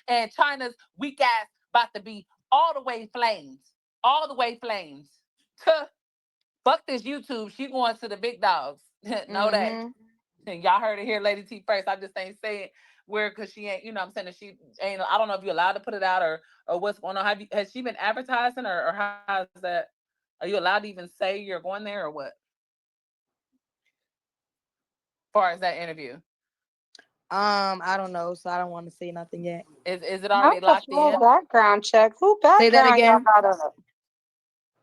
And China's weak ass about to be all the way flames, all the way flames. Fuck this YouTube. She going to the big dogs. Know that. Mm-hmm. And y'all heard it here, Lady T first. I just ain't saying where because she ain't, you know what I'm saying that she ain't I don't know if you're allowed to put it out or what's going on. Has she been advertising or how's that? Are you allowed to even say you're going there or what? far as that interview? I don't know, so I don't want to say nothing yet. Is it Not already the locked full in? background check. Who Say that background y'all again. got up?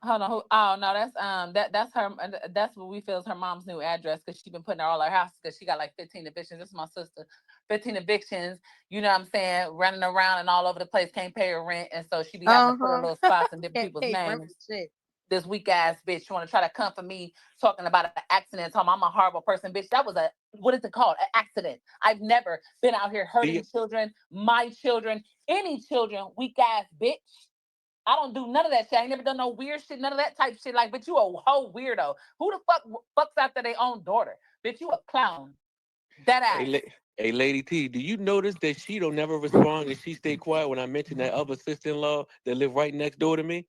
Hold on. Who? Oh no, that's her. That's what we feel is her mom's new address because she been putting all her houses because she got like 15 evictions. This is my sister. 15 evictions. You know what I'm saying? Running around and all over the place, can't pay her rent, and so she be having to put her little spots in different Can't people's pay rent names. for shit. This weak ass bitch want to try to come for me talking about an accident. Talking I'm a horrible person, bitch. That was a what is it called? An accident. I've never been out here hurting children, my children, any children. Weak ass bitch. I don't do none of that shit. I ain't never done no weird shit, none of that type shit. Like, bitch, you a whole weirdo. Who the fuck fucks after their own daughter? Bitch, you a clown. That Hey, ass. hey, Lady T, do you notice that she don't never respond and she stay quiet when I mention that other sister-in-law that live right next door to me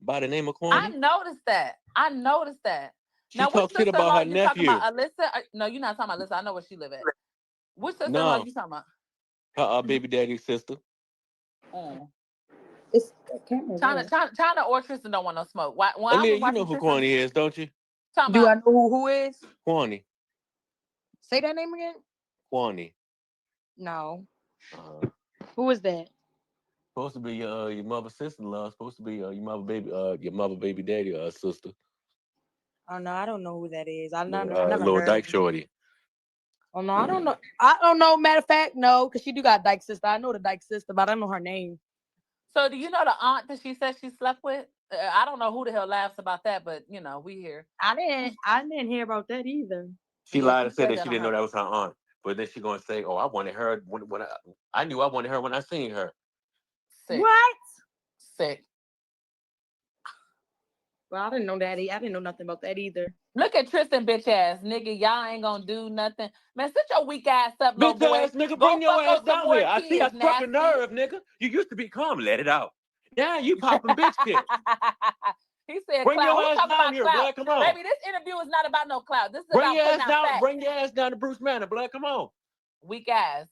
by the name of I Kwani? noticed that. I noticed that. She Now, which talks shit about sister-in-law her you talking nephew. about? Alyssa? No, you're not talking about Alyssa. I know where she live at. Which sister-in-law No, you talking about? her baby daddy's sister. Mm. It's the camera China, there. China, China or Tristan don't want no smoke. Why? When I was Aaliyah, you know watching who Tristan, Kwani is, don't you? talking Do about I know who is? Kwani. Say that name again. Kwani. No. Uh, Who is that? supposed to be your mother's sister-in-law. Supposed to be your mother baby daddy sister. Oh no, I don't know who that is. I never Little heard. dyke shorty. Oh no, I don't know. I don't know. Matter of fact, no, because she do got dyke sister. I know the dyke sister, but I don't know her name. so do you know the aunt that she said she slept with? I don't know who the hell laughs about that, but you know, we here. I didn't hear about that either. She Yeah, lied she and said said that that she on didn't know her. that was her aunt. But then she gonna say, "Oh, I wanted her when I knew I wanted her when I seen her." Sick. What? Sick. Well, I didn't know that. I didn't know nothing about that either. Look at Tristan bitch ass. Nigga, y'all ain't gonna do nothing. Man, sit your weak ass up, little Bitch boy. ass nigga, Go bring your fuck ass on some down more here. I see I kids, struck a nasty. nerve, nigga. You used to be calm, let it out. Now you popping bitch shit. He said Bring clout. your Who ass talking down about here, clout? blood. Come on. Baby, this interview is not about no clout. This is Bring about your putting ass out down. facts. Bring your ass down to Bruce Manor, blood. Come on. Weak ass.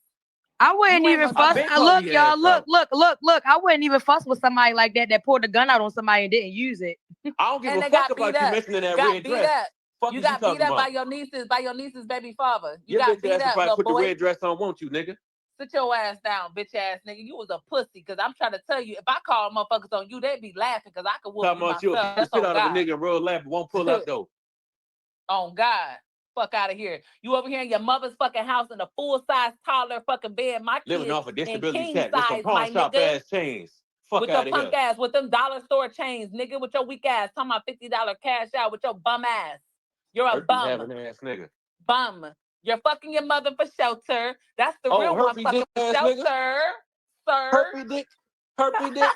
I You wouldn't ain't even gonna do I've fuss. been nothing. calling Look, your y'all. ass Look, out. look, look, look. I wouldn't even fuss with somebody like that pulled a gun out on somebody and didn't use it. I don't give And a they fuck got beat about you up. mentioning that Got red beat dress. up. Fuck You is you got beat talking up about? by your niece's baby father. You Your got bitch beat ass will up, probably little put the boy. red dress on, won't you, nigga? Sit your ass down, bitch ass nigga. You was a pussy. Cause I'm trying to tell you, if I call motherfuckers on you, they'd be laughing because I could whoop Talking you about you'll myself. beat the That's shit on out of a God. nigga in real life, but won't pull up though. On God. Fuck out of here. You over here in your mother's fucking house in a full size toddler fucking bed. My Living kid off a in disability king check with some size, pawn my shop nigga. ass chains. Fuck With your out of punk here. ass, with them dollar store chains, nigga, with your weak ass. Talking about $50 cash out with your bum ass. You're a Herpes bum. having ass nigga. Bum. You're fucking your mother for shelter. That's the Oh, real one herpes fucking dick for ass nigga. shelter, sir. Herpes dick. Herpes dick.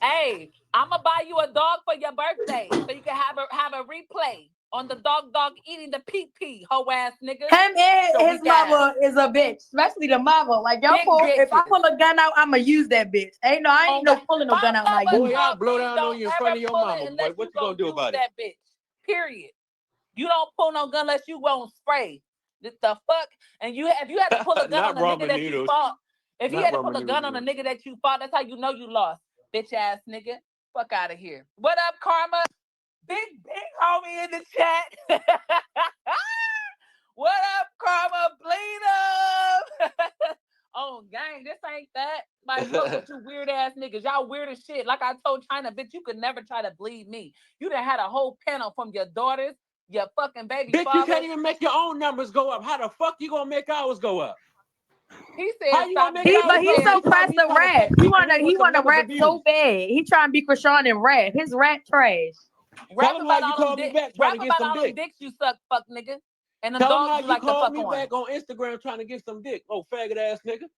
Hey, I'm gonna buy you a dog for your birthday so you can have a replay on the dog eating the pee pee, hoe ass nigga. Him and Your his weak ass. mama is a bitch, especially the mama. Like y'all Big pull. If I bitches. pull a gun out, I'ma use that bitch. I ain't On no God. pulling no My gun out my mama Boy, youth. I'll told blow me down on don't you in front ever of your pull it mama, boy. unless What you you gonna gonna do use about it? that bitch. Period. You don't pull no gun unless you gonna spray. The fuck? And you if you had to pull a gun on Not the nigga ramen that you noodles. fought, if you Not had to pull ramen a gun noodles on the either. nigga that you fought, that's how you know you lost. Bitch ass nigga. Fuck out of here. What up, Karma? Big homie in the chat. What up, Karma? Bleed up. Oh, gang, this ain't that. Like, fuck with you weird ass niggas. Y'all weird as shit. Like I told China, bitch, you could never try to bleed me. You done had a whole panel from your daughters, your fucking baby Bitch, you can't fathers. even make your own numbers go up. How the fuck you gonna make ours go up? He How said, you gonna stop make dick ours But go he's up? sucking. so You trying pressed you to trying to rap. take He people wanna in he with some wanna numbers rap so abuse. bad. He trying to be Krishan and rap. His rap trash. Tell Rap them how about you all them called me dick. back trying Rap to get about some all them dick. dicks you suck, fuck nigga. And them Tell them dogs how you you like to called fuck me on. back on Instagram trying to get some dick. Oh, faggot ass nigga.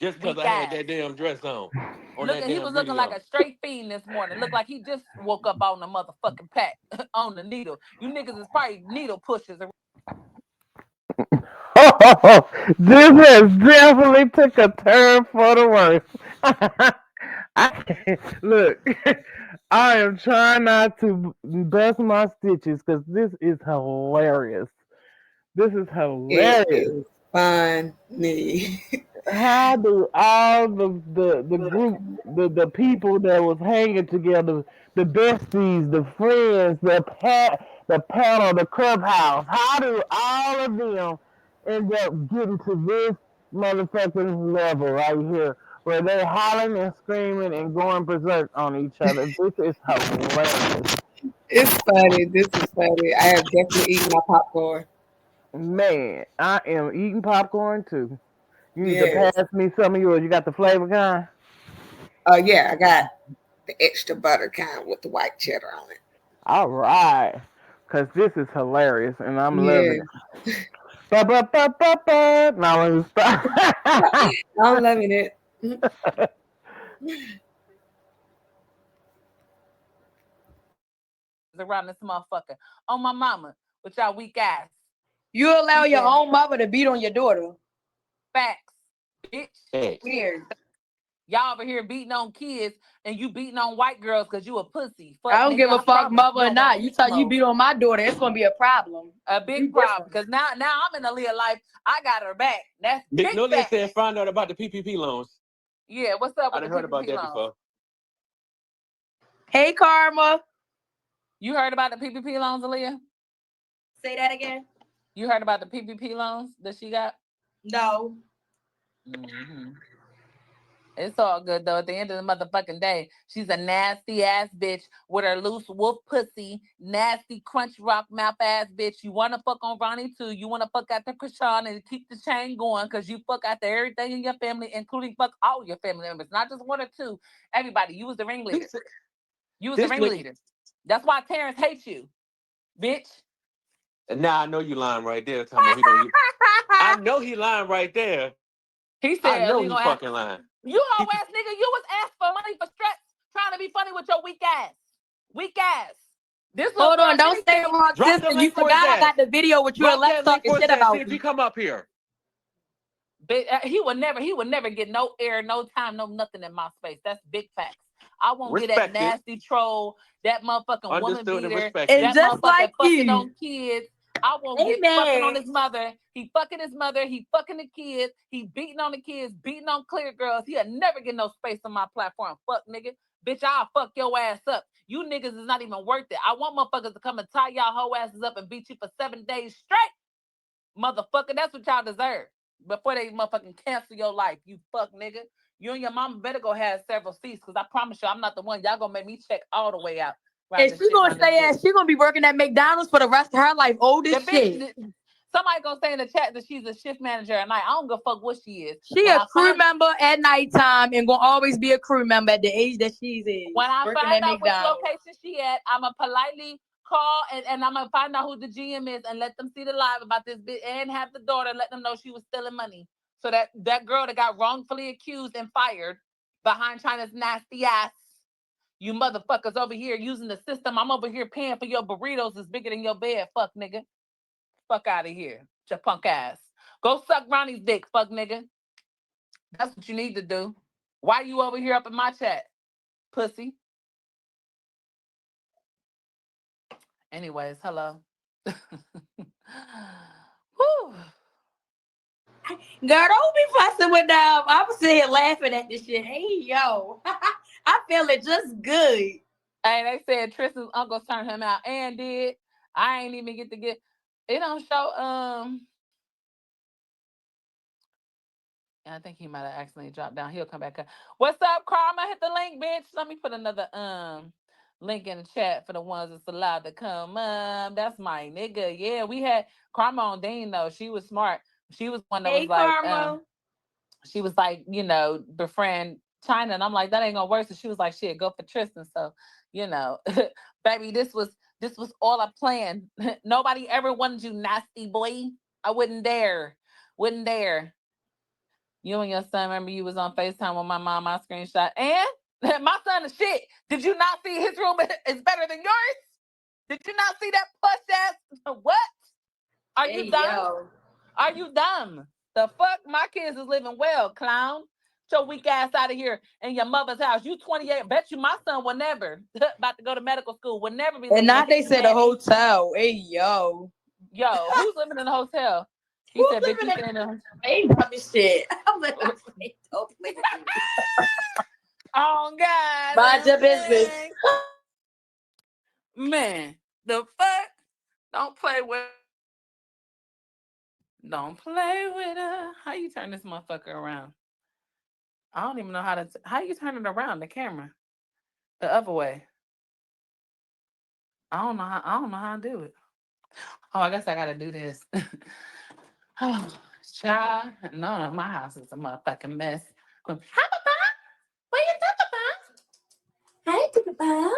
Just because Weak I had ass. that damn dress on that He damn was looking like video. a straight fiend this morning. Looked like he just woke up on the motherfucking pack on the needle. You niggas is probably needle pushers. This has definitely took a turn for the worse. I can't look. I am trying not to bust my stitches because this is hilarious. This is It hilarious. is funny. how do all the group, the people that was hanging together, the besties, the friends, the panel, the clubhouse, how do all of them end up getting to this motherfucking level right here, where they hollering and screaming and going berserk on each other? This is hilarious. It's funny. This is funny. I have definitely eaten my popcorn. Man, I am eating popcorn too. You need to pass Yes. me some of yours. You got the flavor kind? Yeah, I got the extra butter kind with the white cheddar on it. All right. Because this is hilarious and I'm loving Yeah. it. Ba, ba, ba, ba, ba. Now let me stop. I'm loving it. Around this motherfucker. On my mama, with y'all weak ass. You He allow your said, own mother to beat on your daughter. facts, bitch. X. Weird. Y'all over here beating on kids and you beating on white girls because you a pussy. I Fuck don't nigga, give a I fuck, promise you mother or don't want not. You any tell you smoke. beat on my daughter, it's gonna be a problem. A We big problem. different. Because now I'm in Aaliyah life. I got her back. That's Big big Nolia facts. said find out about the PPP loans. Yeah, what's up I with the done heard about PPP that loans? before. Hey, Karma. You heard about the PPP loans, Aaliyah? Say that again. You heard about the PPP loans that she got? No. Mm-hmm. It's all good though. At the end of the motherfucking day, she's a nasty ass bitch with her loose wolf pussy, nasty crunch rock mouth ass bitch. You wanna fuck on Ronnie too. You wanna fuck after Krishan and keep the chain going because you fuck after everything in your family, including fuck all your family members, not just one or two. Everybody. You was the ringleader. This You was the this lady. ringleader. That's why Terrence hates you, bitch. Now I know you lying right there. Talking about he gonna. I know he lying right there. He I said, know "We he gonna have fucking lying. you He, hoe ass nigga. You was asked for money for stress, trying to be funny with your weak ass, weak ass. This little Hold girl, on, don't say it anything. wrong, drop the sister. You link for his forgot I ass. got the video with you and Drop Lex that link talking for his shit ass. See about if he me. come up here. But he would never get no air, no time, no nothing in my space. That's big facts. I won't get that Respected, nasty troll, that motherfucking woman understood, and beater, And respected. that just motherfucker like fucking you. on kids. I won't get fucking on Amen. his mother. He fucking his mother. He fucking the kids. He beating on the kids, beating on clear girls. He'll never get no space on my platform. Fuck nigga. Bitch, I'll fuck your ass up. You niggas is not even worth it. I want motherfuckers to come and tie y'all hoe asses up and beat you for 7 days straight. Motherfucker, that's what y'all deserve. Before they motherfucking cancel your life, you fuck nigga. You and your mama better go have several seats, because I promise you, I'm not the one. Y'all gonna make me check all the way out around And this she shit, gonna around this say bitch. she gonna be working at McDonald's for the rest of her life. Old The as shit. bitch, somebody gonna say in the chat that she's a shift manager at night. I don't give a fuck what she is. She When a I crew find member at nighttime and gonna always be a crew member at the age that she's is. when I Working find at out which McDonald's. location she at, I'ma politely call and I'm gonna find out who the GM is and let them see the live about this bitch and have the daughter let them know she was stealing money. So that girl that got wrongfully accused and fired behind China's nasty ass. You motherfuckers over here using the system. I'm over here paying for your burritos is bigger than your bed. Fuck nigga. Fuck out of here. Your punk ass. Go suck Ronnie's dick, fuck nigga. That's what you need to do. Why you over here up in my chat, pussy? Anyways, hello. Whew. Girl, don't be fussing with them. I'm sitting here laughing at this shit. Hey yo. I feel it just good. Hey, they said Tristan's uncles turned him out and did. I ain't even get to get it don't show I think he might have accidentally dropped down. He'll come back up. What's up, Karma? Hit the link, bitch. Let me put another link in the chat for the ones that's allowed to come up. That's my nigga. Yeah, we had Karma on Dean though. She was smart. She was one that was Hey like, Karma. she was like, befriend China. And I'm like, that ain't gonna work. So she was like, shit, go for Tristan. So, you know, baby, this was all a plan. Nobody ever wanted you, nasty boy. I wouldn't dare. Wouldn't dare. You and your son, remember you was on FaceTime with my mom, my screenshot. And my son is shit. Did you not see his room is better than yours? Did you not see that plush ass? What? Are you Hey dumb? yo. Are you dumb? The fuck? My kids is living well, clown. Get your weak ass out of here in your mother's house. You 28. Bet you my son will never, about to go to medical school, will never be And living now with his they said a nanny. hotel. Hey yo. Yo, who's living in a hotel? He Who said, bitch, you living staying in a in ain't dumb as shit? I'm Don't play. Oh God, Mind your business. man, the fuck! Don't play with. Don't play with her. How you turn this motherfucker around? I don't even know how to. How you turn it around the camera the other way? I don't know how. I don't know how to do it. Oh, I guess I gotta do this. Oh, child. No, my house is a motherfucking mess. Hi, Papa. What you doing, Papa? Hi, Papa.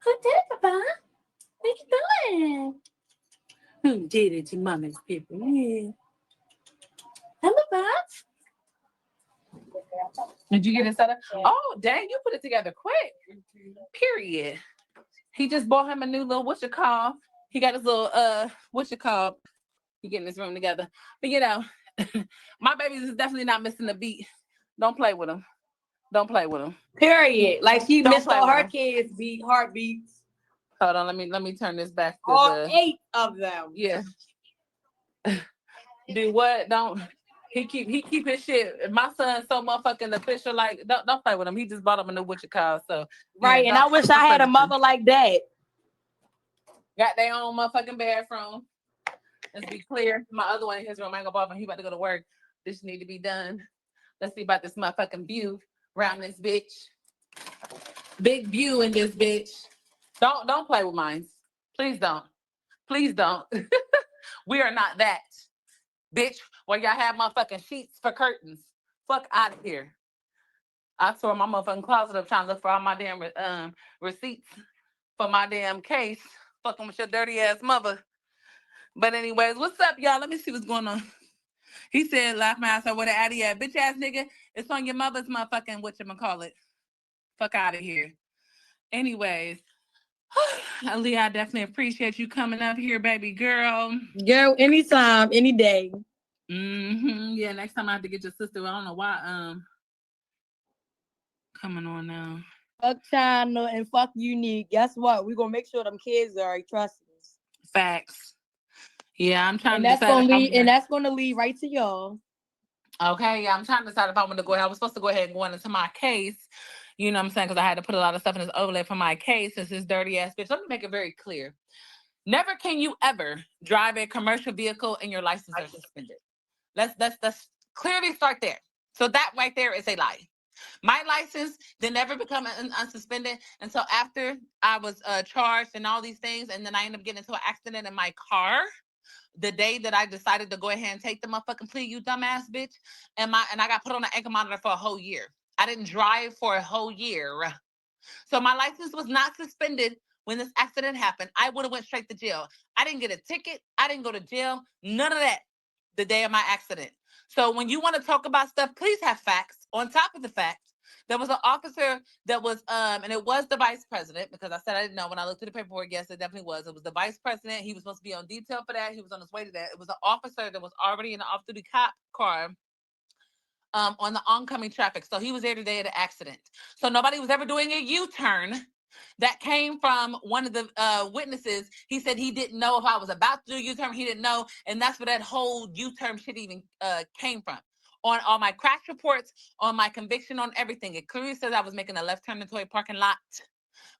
Hi, Papa. What you doing? Who did it to mama's people? Yeah. Hi, Papa. Did you get it set up? Oh, dang, you put it together quick. Period. He just bought him a new little what you call. He got his little what you call. He getting his room together. But you know, my babies is definitely not missing a beat. Don't play with them. Don't play with them. Period. Like she Don't missed play all with her them. kids' heartbeats. Hold on, let me turn this back to All the 8 of them. yeah. Do what? Don't he keep his shit. My son's so motherfucking official. Like don't play with him. He just bought him a new what you call. So yeah, Right. And I wish don't I play had a with him. mother like that. Got their own motherfucking bathroom. Let's be clear. My other one in his room, I ain't gonna bother him. He about to go to work. This need to be done. Let's see about this motherfucking view around this bitch. Big view in this bitch. Don't play with mine. Please don't. Please don't. We are not that. Bitch, where y'all have motherfucking sheets for curtains. Fuck out of here. I tore my motherfucking closet up trying to look for all my damn receipts for my damn case. Fucking with your dirty ass mother. But anyways, what's up, y'all? Let me see what's going on. He said, laugh my ass out with an addy at. Bitch ass nigga, it's on your mother's motherfucking whatchamacallit. Fuck out of here. Anyways, Aaliyah, I definitely appreciate you coming up here, baby girl. Girl, anytime, any day. Yeah, next time I have to get your sister. I don't know why coming on now. Fuck China and fuck Unique. Guess what? We're gonna make sure them kids are trust us. Facts. Yeah, I'm trying And to that's decide gonna if I lead want and to. that's gonna lead right to y'all. Okay, yeah, I'm trying to decide if I want to go ahead. I was supposed to go ahead and go into my case. You know what I'm saying? Because I had to put a lot of stuff in this overlay for my case. Since this dirty ass bitch. Let me make it very clear. Never can you ever drive a commercial vehicle and your license are suspended. Let's clearly start there. So that right there is a lie. My license did never become unsuspended until after I was charged and all these things, and then I ended up getting into an accident in my car the day that I decided to go ahead and take the motherfucking plea, you dumbass bitch. And I got put on an ankle monitor for a whole year. I didn't drive for a whole year. So my license was not suspended when this accident happened. I would have went straight to jail. I didn't get a ticket. I didn't go to jail. None of that the day of my accident. So when you want to talk about stuff, please have facts. On top of the fact, there was an officer that was and it was the vice president, because I said I didn't know when I looked at the paperwork. Yes, it definitely was. It was the vice president. He was supposed to be on detail for that. He was on his way to that. It was an officer that was already in the off-duty cop car on the oncoming traffic. So he was there today at the accident. So nobody was ever doing a U-turn. That came from one of the witnesses. He said he didn't know if I was about to do a U-turn. He didn't know. And that's where that whole U-turn shit even came from. On all my crash reports, on my conviction, on everything, it clearly says I was making a left turn into a parking lot.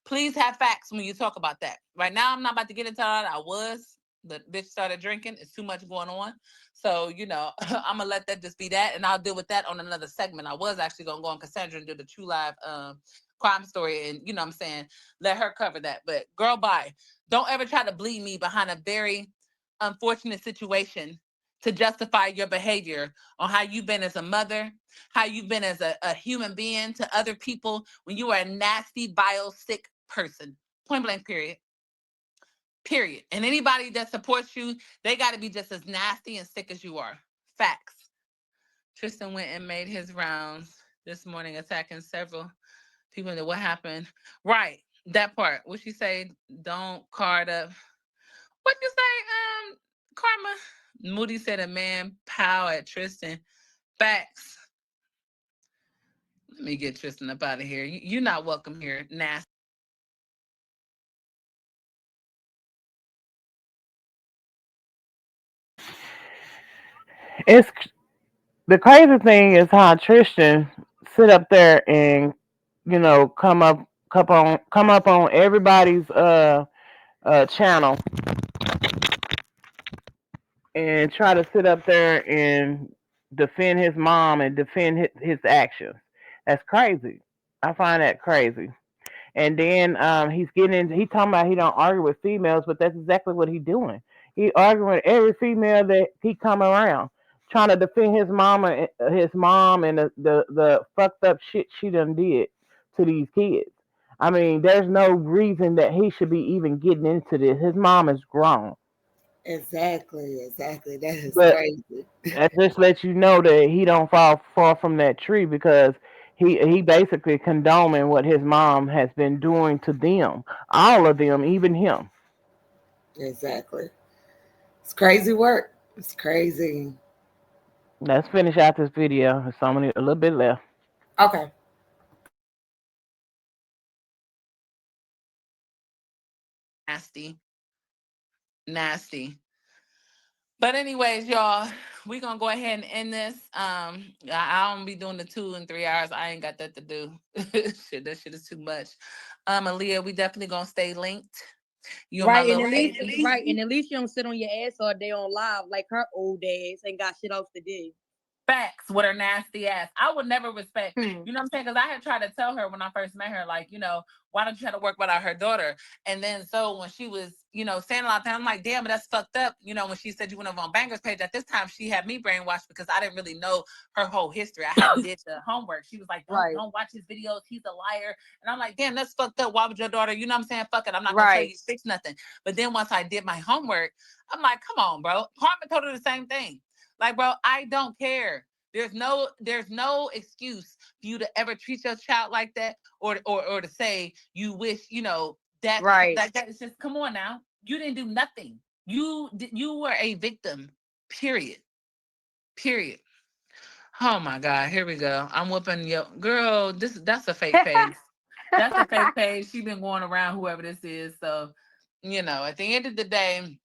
Please have facts when you talk about that. Right now, I'm not about to get into that. I was. The bitch started drinking. It's too much going on. So, I'm going to let that just be that. And I'll deal with that on another segment. I was actually going to go on Cassandra and do the True Live crime story. And, you know what I'm saying? Let her cover that. But girl, bye. Don't ever try to bleed me behind a very unfortunate situation to justify your behavior on how you've been as a mother, how you've been as a human being to other people when you are a nasty, vile, sick person. Point blank, period. Period. And anybody that supports you, they got to be just as nasty and sick as you are. Facts. Tristan went and made his rounds this morning, attacking several people. That what happened? Right. That part. What she say? Don't card up. What you say? Karma. Moody said a man pow at Tristan. Facts. Let me get Tristan up out of here. You're not welcome here, nasty. It's The crazy thing is how Tristan sit up there and come up on everybody's channel and try to sit up there and defend his mom and defend his actions. That's crazy. I find that crazy. And then he's getting in. He talking about he don't argue with females, but that's exactly what he doing. He arguing with every female that he come around, trying to defend his mom, and the fucked up shit she done did to these kids. I mean, there's no reason that he should be even getting into this. His mom is grown, Exactly, exactly. That is but crazy. that just lets you know that he don't fall far from that tree because he basically condoning what his mom has been doing to them, all of them, even him. Exactly. It's crazy work. It's crazy. Let's finish out this video. There's only a little bit left. Okay. Nasty, nasty. But anyways, y'all, we gonna go ahead and end this. I don't be doing the 2 and 3 hours. I ain't got that to do. Shit, that shit is too much. Aaliyah, we definitely gonna stay linked. You and my Right, and little at least baby. right, and at least you don't sit on your ass all day on live like her old ass ain't got shit else to do. Facts with her nasty ass. I would never respect, Hmm. you know what I'm saying? Because I had tried to tell her when I first met her, like, why don't you try to work without her daughter? And then so when she was, saying a lot of times, I'm like, damn, but that's fucked up. When she said you went over on Banger's page, at this time she had me brainwashed because I didn't really know her whole history. I hadn't did the homework. She was like, Right, don't watch his videos. He's a liar. And I'm like, damn, that's fucked up. Why would your daughter, you know what I'm saying? Fuck it. I'm not gonna tell right, you fix nothing. But then once I did my homework, I'm like, come on, bro. Carmen told her the same thing. Like, bro, I don't care. There's no excuse for you to ever treat your child like that, or to say you wish, right. that is just, come on now. You didn't do nothing. You were a victim. Period. Period. Oh my God, here we go. I'm whooping your girl. That's a fake page. That's a fake page. She been going around whoever this is. So, at the end of the day,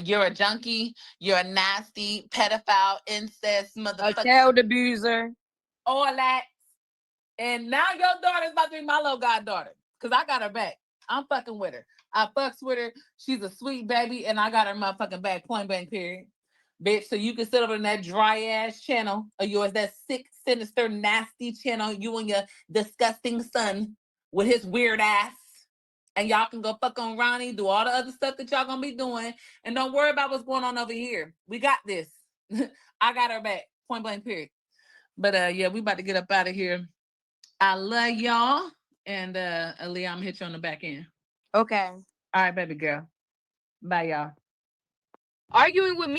you're a junkie. You're a nasty pedophile, incest, A motherfucker, child abuser. all that. And now your daughter's about to be my little goddaughter. Cause I got her back. I'm fucking with her. I fucks with her. She's a sweet baby, and I got her motherfucking back. Point blank, period. Bitch, so you can sit over in that dry ass channel of yours, that sick, sinister, nasty channel, you and your disgusting son with his weird ass. And y'all can go fuck on Ronnie, do all the other stuff that y'all gonna be doing. And don't worry about what's going on over here. We got this. I got her back. Point blank, period. But yeah, we about to get up out of here. I love y'all. And Aaliyah, I'm gonna hit you on the back end. Okay. All right, baby girl. Bye, y'all. Arguing with me.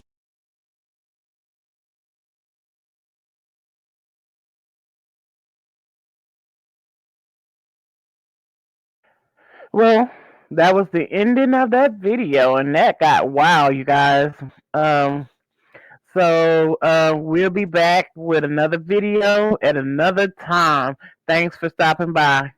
Well, that was the ending of that video, and that got wild, you guys. Um, so we'll be back with another video at another time. Thanks for stopping by.